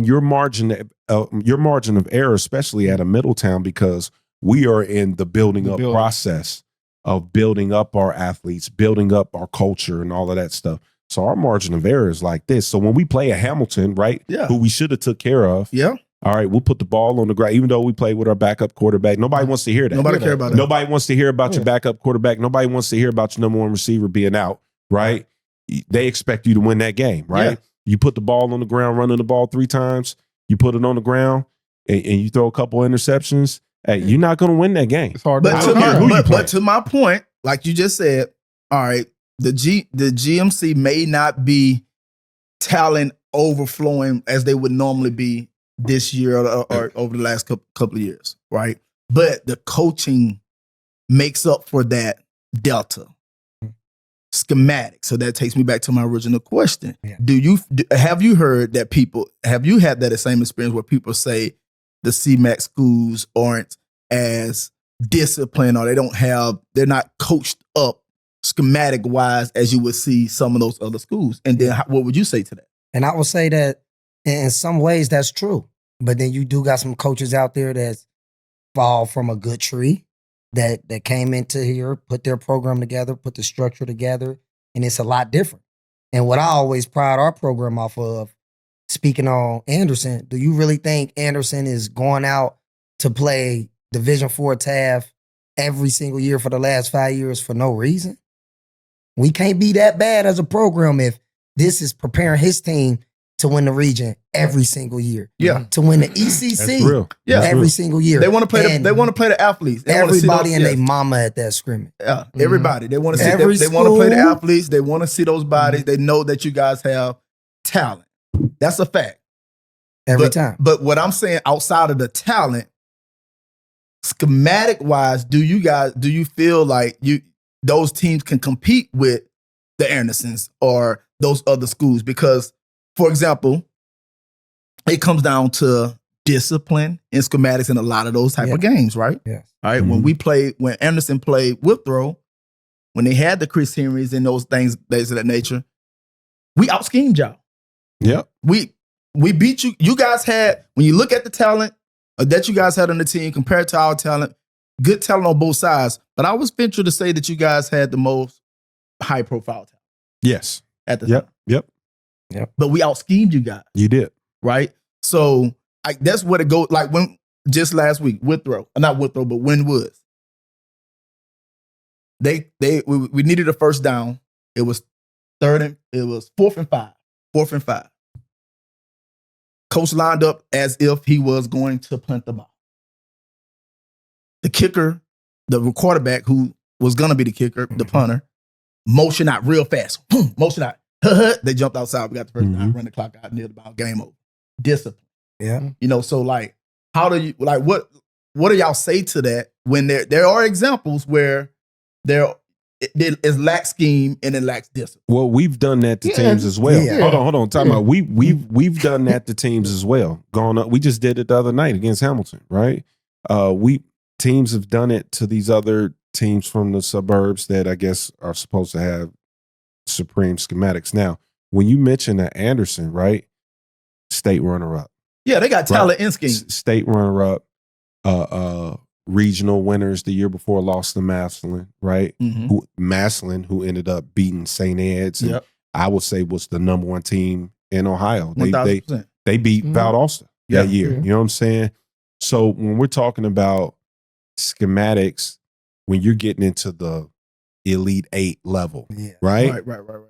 your margin of error, especially at a Middletown, because we are in the building up process of building up our athletes, building up our culture, and all of that stuff. So our margin of error is like this. So when we play a Hamilton, right, Yeah. who we should have took care of, Yeah. all right, we'll put the ball on the ground, even though we play with our backup quarterback. Nobody wants to hear that. Nobody care about that. Nobody wants to hear about your backup quarterback. Nobody wants to hear about your number one receiver being out, right? They expect you to win that game, right? Yeah. You put the ball on the ground, running the ball 3 times, you put it on the ground, and you throw a couple interceptions. Hey, you're not going to win that game. It's hard But to to, care who you my, play. but to my point, like you just said, all right, the GMC may not be talent overflowing as they would normally be this year or over the last couple of years, right? But the coaching makes up for that delta. Schematic. So that takes me back to my original question. Yeah. Have you heard that have you had that same experience where people say the CMAC schools aren't as disciplined or they're not coached up schematic wise as you would see some of those other schools? And then what would you say to that? And I would say that in some ways that's true. But then you do got some coaches out there that fall from a good tree that came into here, put their program together, put the structure together, and it's a lot different. And what I always pride our program off of, speaking on Anderson, do you really think Anderson is going out to play Division IV Taft every single year for the last 5 years for no reason? We can't be that bad as a program if this is preparing his team to win the region every single year. Yeah. To win the That's ECC real. Yeah. That's every real. single year. They want to play And they want to play the athletes. They wanna see everybody those- and yeah. their mama at that scrimmage. Yeah, everybody. They want to see. Every They want to play the school. athletes. They want to see those bodies. They know that you guys have talent. That's a fact. Every time. But what I'm saying, outside of the talent, schematic wise, do you feel like those teams can compete with the Andersons or those other schools? Because, for example, it comes down to discipline and schematics in a lot of those type of games, right? Yes. All right. When Anderson played Withrow, when they had the Chris Henrys and those things of that nature, we out schemed y'all. Yep. We beat you. You guys had, when you look at the talent that you guys had on the team compared to our talent, good talent on both sides. But I was venture to say that you guys had the most high profile talent Yes. at the Yep. time. Yep. Yep. But we out schemed you guys, You did. right? So that's what it goes. Like when just last week, not Withrow, but Wynwoods. We needed a first down. It was fourth and five. Coach lined up as if he was going to punt the ball. The kicker, the quarterback who was going to be the kicker, the punter, motion out real fast. Motion out. They jumped outside. We got the first down, run the clock out, near the ball, game over. Discipline. Yeah. You know, so like, how do you, like, what do y'all say to that when there are examples where it lacks scheme and it lacks discipline? Well, we've done that to teams as well. Yeah. Hold on. Time out. We've done that to teams as well. Gone up. We just did it the other night against Hamilton, right? Teams have done it to these other teams from the suburbs that I guess are supposed to have supreme schematics. Now, when you mention that Anderson, right? State runner-up. Yeah, they got talent in scheme. State runner-up. Regional winners the year before lost to Massillon, right? Massillon, who ended up beating St. Ed's, and I would say was the number one team in Ohio. They beat Valdosta that year. You know what I'm saying? So when we're talking about schematics, when you're getting into the Elite 8 level, right? Right.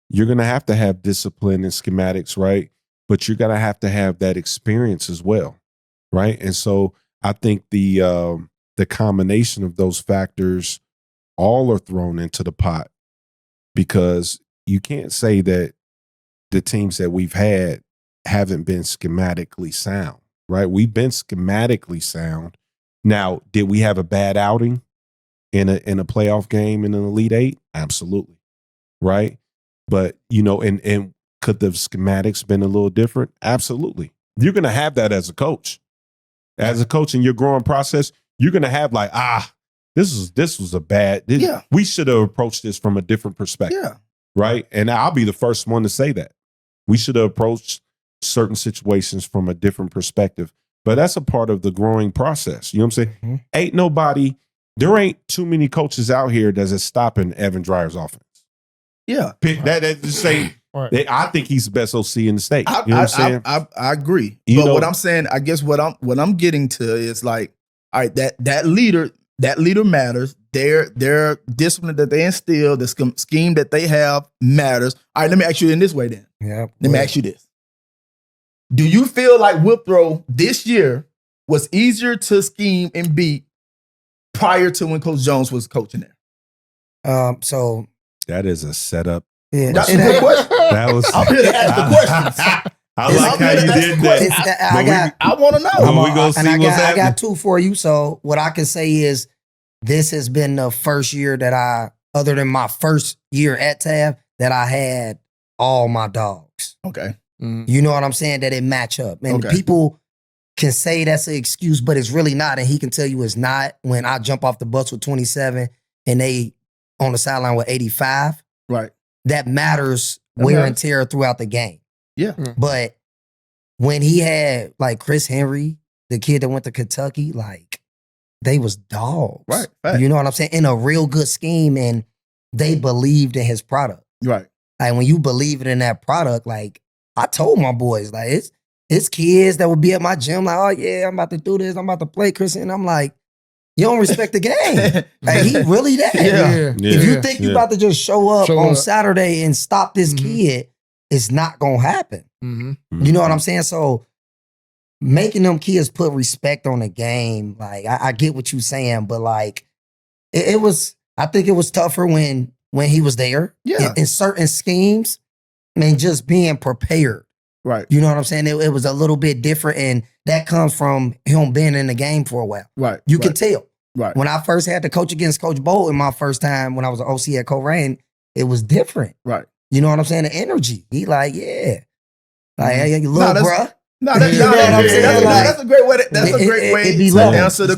You're going to have discipline and schematics, right? But you're going to have that experience as well, right? And so I think the combination of those factors all are thrown into the pot, because you can't say that the teams that we've had haven't been schematically sound, right? We've been schematically sound. Now, did we have a bad outing in a playoff game in an Elite 8? Absolutely, right? But, you know, and could the schematics been a little different? Absolutely. You're going to have that as a coach. As a coach in your growing process, you're going to have like, this was a bad, we should have approached this from a different perspective, right? And I'll be the first one to say that. We should have approached certain situations from a different perspective. But that's a part of the growing process. You know what I'm saying? There ain't too many coaches out here that's stopping Evan Dreyer's offense. Yeah. That just say, I think he's the best OC in the state. You know what I'm saying? I agree. But what I'm saying, I guess what I'm getting to is like, all right, that leader matters. Their discipline that they instill, the scheme that they have matters. All right, let me ask you in this way then. Let me ask you this. Do you feel like Withrow this year was easier to scheme and beat prior to when Coach Jones was coaching there? So that is a setup. Yeah, that's a good question. That was. I'm here to ask the questions. I like how you did that. I want to know. We go see what's happening. I got two for you. So what I can say is, this has been the first year that other than my first year at Taft, that I had all my dogs. Okay. You know what I'm saying? That it match up. And people can say that's an excuse, but it's really not. And he can tell you it's not. When I jump off the bus with 27 and they on the sideline with 85. Right. That matters wear and tear throughout the game. Yeah. But when he had like Chris Henry, the kid that went to Kentucky, like they was dogs. Right. You know what I'm saying? In a real good scheme, and they believed in his product. Right. Like when you believe in that product, like I told my boys, like it's kids that would be at my gym, like, oh yeah, I'm about to do this, I'm about to play Chris, and I'm like, you don't respect the game. Like he really that. If you think you about to just show up on Saturday and stop this kid, it's not gonna happen. You know what I'm saying? So making them kids put respect on the game, like I get what you're saying, but like it was, I think it was tougher when he was there. In certain schemes, and just being prepared. Right. You know what I'm saying? It was a little bit different, and that comes from him being in the game for a while. Right. You can tell. Right. When I first had to coach against Coach Bolton my first time when I was an OC at Colerain, it was different. Right. You know what I'm saying? The energy. He like, yeah. Like, hey, you little bruh. No, that's a great way to answer the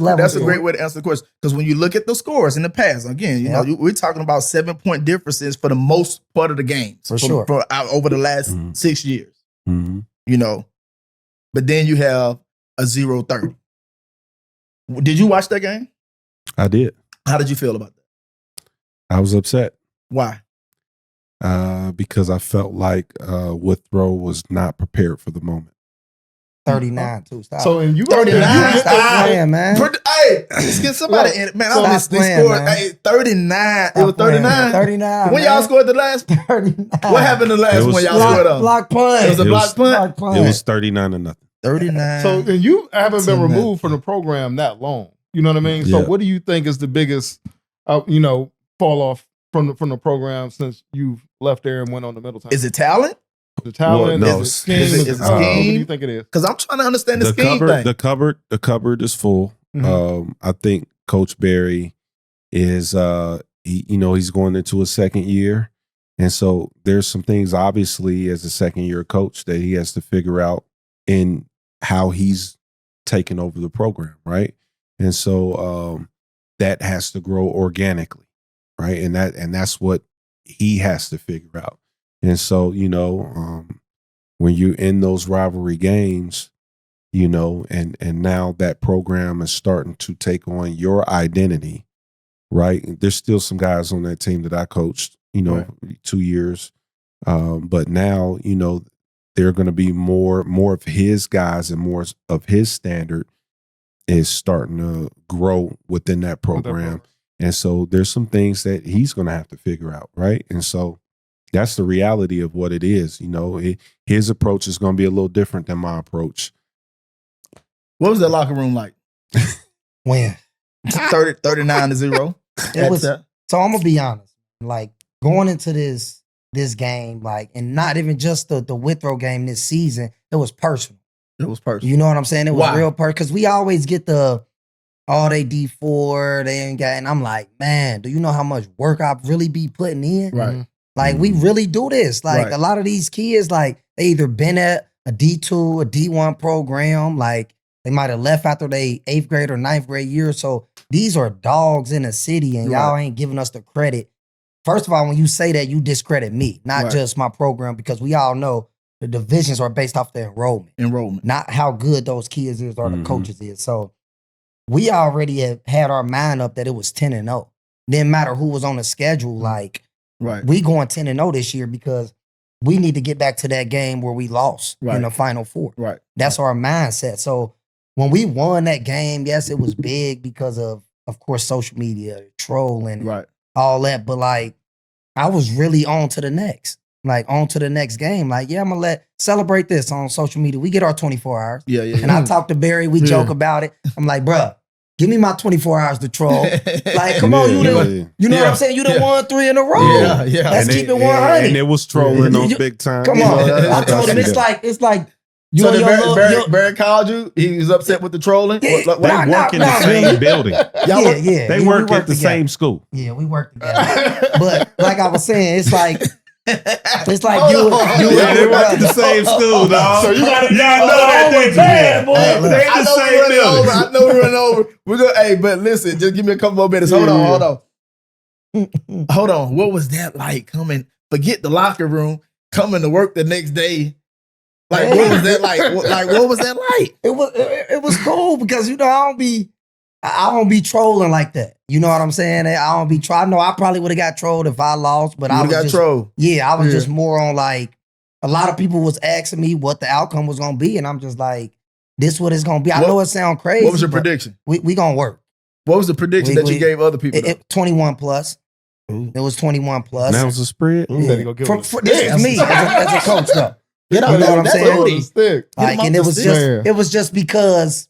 question. Because when you look at the scores in the past, again, you know, we're talking about 7-point differences for the most part of the games for sure over the last 6 years. You know, but then you have a 0-30. Did you watch that game? I did. How did you feel about that? I was upset. Why? because I felt like Withrow was not prepared for the moment. 39 too. Stop. So and you 39. Stop playing, man. Hey, let's get somebody in it. Man, I missed this playing, score. man. Hey, 39. It was 39. 39. When y'all scored the last? 39. What happened the last one y'all scored on? Block punt. It was a block punt. It was 39-0. 39. So and you haven't been 10 removed from the program that long. You know what I mean? Yeah. So what do you think is the biggest, fall off from the program since you've left there and went on the middle time? Is it talent? The talent? Well, no, is it scheme? is it Is it what do scheme? you think it is? Because I'm trying to understand the scheme cupboard, thing. the cupboard is full. Mhm. I think Coach Barry is he's going into a second year, and so there's some things obviously as a second year coach that he has to figure out in how he's taking over the program, right? And so that has to grow organically, right? And that's what he has to figure out. And so, when you're in those rivalry games, and now that program is starting to take on your identity, right? There's still some guys on that team that I coached, Right. 2 years. But now, they're going to be more of his guys and more of his standard is starting to grow within that program. And so there's some things that he's going to have to figure out, right? And so that's the reality of what it is. His approach is going to be a little different than my approach. What was that locker room like? When? 39-0. It was. So I'm gonna be honest. Like going into this game, like, and not even just the Withrow game this season, it was personal. It was personal. You know what I'm saying? It was Why? real personal because we always get they D4, they ain't got, and I'm like, man, do you know how much work I really be putting in? Right. Like we really do this. Like Right. a lot of these kids, like they either been at a D2, a D1 program, like they might have left after they 8th grade or 9th grade year. So these are dogs in the city, and y'all ain't giving us the credit. First of all, when you say that, you discredit me, not just my program, because we all know the divisions are based off the enrollment, not how good those kids is or the coaches is. So we already had our mind up that it was 10-0. Didn't matter who was on the schedule. Like, we going 10-0 this year because we need to get back to that game where we lost in the Final Four. Right. That's our mindset. So when we won that game, yes, it was big because of course, social media, trolling, all that. But like, I was really on to the next. Like, on to the next game. Like, yeah, I'm going to celebrate this on social media. We get our 24 hours. Yeah. And I talk to Barry. We joke about it. I'm like, bruh, give me my 24 hours to troll. Like, come on, you know what I'm saying? You done won 3 in a row. Yeah. Let's keep it 100. And it was trolling on big time. Come on. I told him, it's like, you so know, Barry called you? He was upset with the trolling? Yeah, They work in the same building. Yeah. They work at the same school. Yeah, we work together. But like I was saying, it's like you they work at the same school, dog. So you gotta know that they bad, boy. They in the same building. I know we're running over. We're gonna, hey, but listen, just give me a couple more minutes. Hold on. What was that like coming? Forget the locker room, coming to work the next day. Like, what was that like? What was that like? It was cool because I don't be trolling like that. You know what I'm saying? I don't be trolling. I know I probably would have got trolled if I lost, but I was trolled. Yeah, I was just more on like, a lot of people was asking me what the outcome was gonna be, and I'm just like, this what it's gonna be. I know it sounds crazy. What was your prediction? We gonna work. What was the prediction that you gave other people? 21 plus. Ooh. It was 21 plus. That was a spread. This is me as a coach though. You know what I'm saying? Like, and it was just because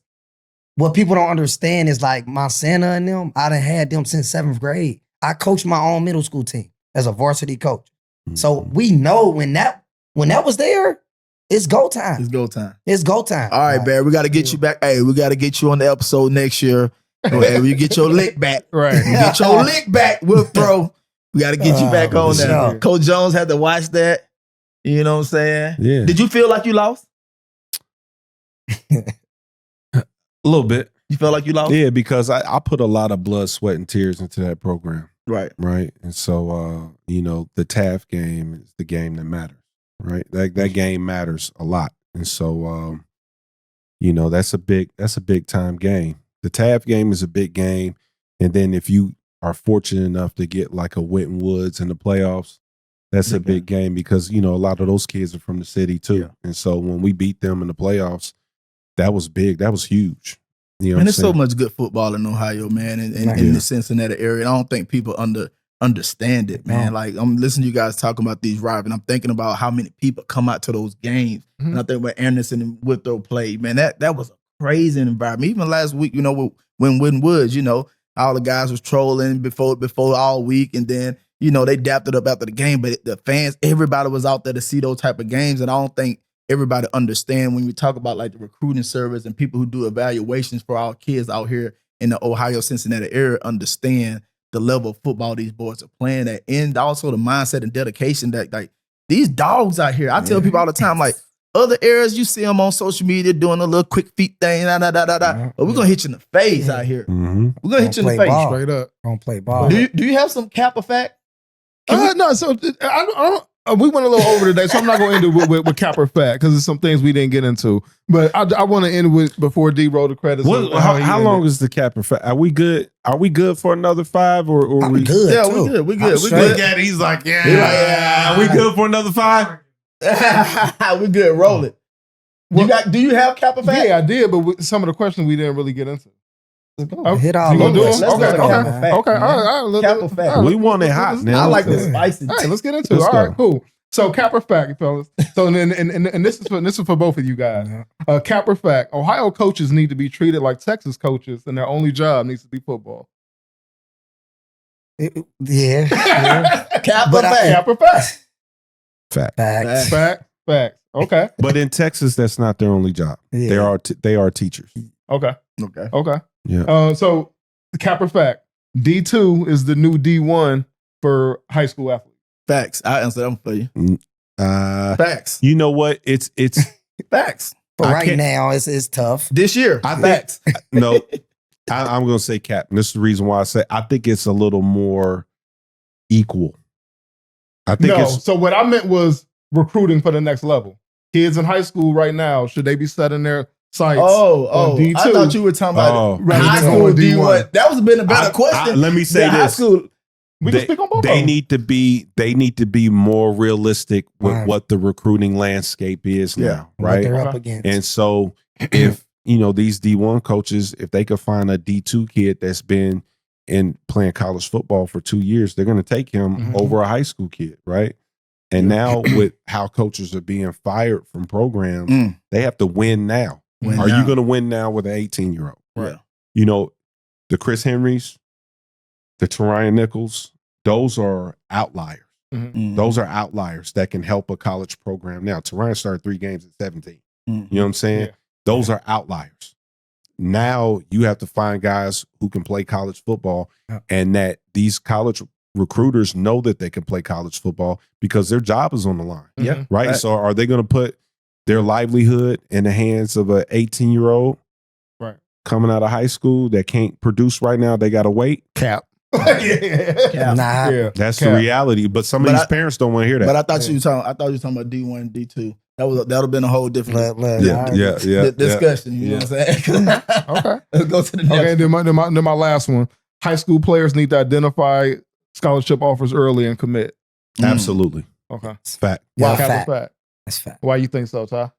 what people don't understand is like my Santa and them, I done had them since 7th grade. I coached my own middle school team as a varsity coach. So we know when that was there, it's go time. It's go time. All right, Barry, we got to get you back. Hey, we got to get you on the episode next year. Hey, you get your lick back. Right. You get your lick back, Withrow. We got to get you back on there. sure. Coach Jones had to watch that. You know what I'm saying? Yeah. Did you feel like you lost? A little bit. You felt like you lost? Yeah, because I put a lot of blood, sweat, and tears into that program. Right. Right. And so, the Taft game is the game that matters. Right. That game matters a lot. And so, that's a big time game. The Taft game is a big game. And then if you are fortunate enough to get like a Witten Woods in the playoffs, That's a Big big game because, you know, a lot of those kids are from the city too. Yeah. And so when we beat them in the playoffs, that was big. That was huge. You know what And I'm there's so saying? much good football in Ohio, man, and in Yeah. the Cincinnati area. And I don't think people understand it, man. No. Like I'm listening to you guys talking about these rivals, and I'm thinking about how many people come out to those games. Mhm. And I think when Anderson and Withrow played, man, that was a crazy environment. Even last week, you know, when Woods, you know, all the guys was trolling before all week, and then you know they dapped it up after the game. But the fans, everybody was out there to see those type of games, and I don't think everybody understand when we talk about like the recruiting service and people who do evaluations for our kids out here in the Ohio, Cincinnati area understand the level of football these boys are playing at, and also the mindset and dedication that like these dogs out here. I tell people all the time, like other areas you see them on social media doing a little quick feet thing, but we're gonna hit you in the face out here. Mhm. We're gonna hit you in the Play face. ball. Straight up. Don't play ball. Do you have some cap effect? No, so I don't, we went a little over today, so I'm not going to end it with cap or fact because there's some things we didn't get into. But I want to end with before D roll the credits. How long is the cap? Are we good? Are we good for another 5 or I'm we good. Yeah, too. we good. We I'm good. We straight. good. He's like, He like, yeah. we good for another 5? We good. Roll it. Do you have cap effect? Yeah, I did, but with some of the questions we didn't really get into. Hit all You gonna of do us. them? Let's Okay, go to okay, cap effect, okay. man. All right. Cap effect. We want it hot, man. I like Let's the go. spicy. All right, let's get into it. Let's All right, go. cool. So cap or fact, fellas. So and this is for both of you guys. Cap or fact. Ohio coaches need to be treated like Texas coaches, and their only job needs to be football. Yeah. Cap But effect. Cap or fact. Fact. Facts. Fact. Okay. But in Texas, that's not their only job. Yeah. They are teachers. Okay. Okay. Yeah. So cap or fact. D2 is the new D1 for high school athletes. Facts. I answer them for you. Uh, Facts. you know what? It's Facts. But I right can't- now, it's tough. This year. I think- Facts. no. I'm going to say cap. And this is the reason why I think it's a little more equal. I think No. it's So what I meant was recruiting for the next level. Kids in high school right now, should they be setting their sights? Oh, D2. I thought you were talking about rather high than school going D1. D1. That was been a better question. let me say than high this. school. We can speak on both. They of them. need to be more realistic with Right. what the recruiting landscape is Yeah. now, What right? they're Okay. up against. And so if these D1 coaches, if they could find a D2 kid that's been in playing college football for 2 years, they're going to take him Mhm. over a high school kid, right? And now with how coaches are being fired from programs, Mm. they have to win now. Win Are now. you going to win now with an 18-year-old? Yeah. You know, the Chris Henrys, the Terion Nichols, those are outliers. Mm. Those are outliers that can help a college program. Now, Terion started 3 games at 17. Mm. You know what I'm saying? Yeah. Those are outliers. Now you have to find guys who can play college football, Yeah. and that these college recruiters know that they can play college football because their job is on the line, Yeah. right? Right. So are they going to put their livelihood in the hands of an 18-year-old Right. coming out of high school that can't produce right now? They got to wait. Cap. Cap. Nah. Yeah. That's Cap. the reality. But some of But these I- parents don't want to hear that. But I thought you were talking about D1 and D2. That would have been a whole different Look, yeah. discussion. You know what I'm saying? Okay. Let's go to the next. Okay. Then my last one. High school players need to identify scholarship offers early and commit. Absolutely. Okay. Fact. Yeah, Cap or fact. fact. That's fact. Why you think so, Ty?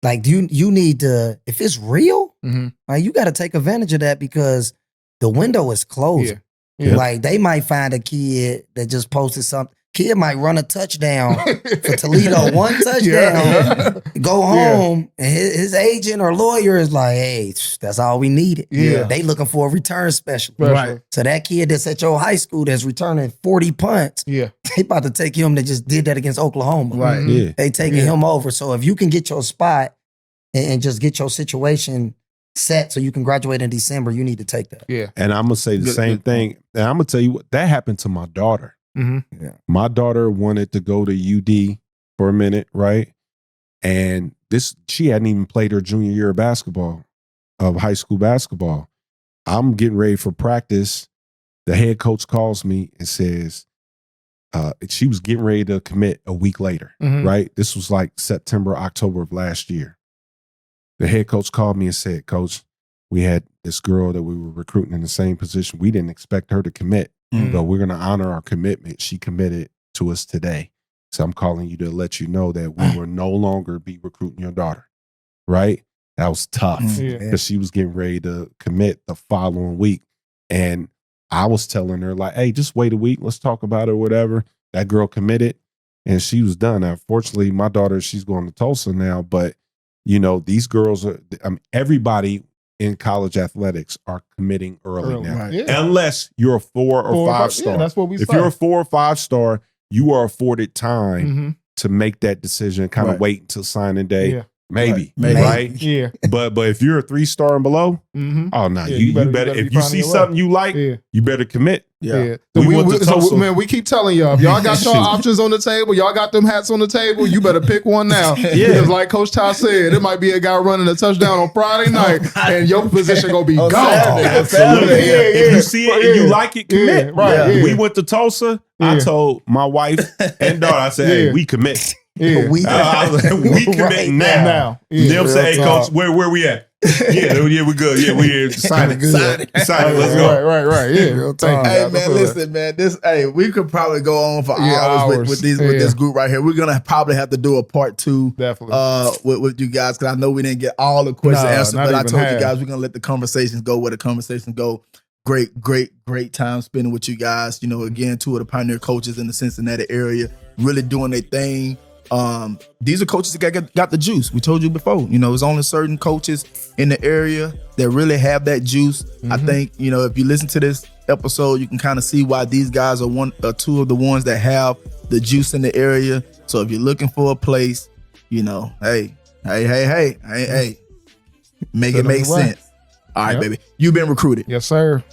Like, you need to, if it's real, Mm-hmm. like, you got to take advantage of that because the window is closing. Yeah. Like, they might find a kid that just posted something. Kid might run a touchdown for Toledo, one touchdown, Yeah. go home, and his agent or lawyer is like, hey, that's all we needed. Yeah. They looking for a return specialist. Right. So that kid that's at your high school that's returning 40 punts, Yeah. they about to take him that just did that against Oklahoma. Right. Yeah. They taking Yeah. him over. So if you can get your spot and just get your situation set so you can graduate in December, you need to take that. Yeah. And I'm going to say the Good- same good thing. And I'm going to tell you what, that happened to my daughter. Mm-hmm. My daughter wanted to go to UD for a minute, right? And she hadn't even played her junior year of basketball, of high school basketball. I'm getting ready for practice. The head coach calls me and says she was getting ready to commit a week later, Mhm. right? This was like September, October of last year. The head coach called me and said, Coach, we had this girl that we were recruiting in the same position. We didn't expect her to commit, Mm. but we're going to honor our commitment. She committed to us today. So I'm calling you to let you know that we will no longer be recruiting your daughter. Right? That was tough because she was getting ready to commit the following week. And I was telling her, like, hey, just wait a week. Let's talk about it or whatever. That girl committed and she was done. Unfortunately, my daughter, she's going to Tulsa now. But, you know, these girls are, everybody in college athletics are committing early now. Right. Yeah. Unless you're a 4 or 5 star. Yeah, that's what we If say. you're a 4 or 5 star, you are afforded time to make that decision, kind of wait until signing day. Yeah. Maybe, Maybe. right? Yeah. But if you're a 3 star and below, oh no, you better if you see something you like, you better commit. Yeah. We went to Tulsa. Man, we keep telling y'all, if y'all got your options on the table, y'all got them hats on the table, you better pick one now. Because like Coach Ty said, it might be a guy running a touchdown on Friday night and your position gonna be gone. Absolutely. If you see it and you like it, commit. Yeah, right. Yeah. We went to Tulsa. I told my wife and daughter, I said, hey, we commit. Yeah. We commit right now. Yeah. Them say, hey, coach, where we at? Yeah, we good. Yeah, we here. Sign it. Sign it. Let's go. Right. Yeah. Real talk. Hey man, listen, man. We could probably go on for hours with this group right here. We're gonna probably have to do a part 2, definitely, with you guys, because I know we didn't get all the questions answered, but I told you guys we're gonna let the conversations go where the conversations go. Great time spending with you guys. You know, again, 2 of the pioneer coaches in the Cincinnati area, really doing their thing. These are coaches that got the juice. We told you before, you know, there's only certain coaches in the area that really have that juice. I think, you know, if you listen to this episode, you can kind of see why these guys are 1 or 2 of the ones that have the juice in the area. So if you're looking for a place, you know, hey, make it make sense. All right, baby. You've been recruited. Yes, sir.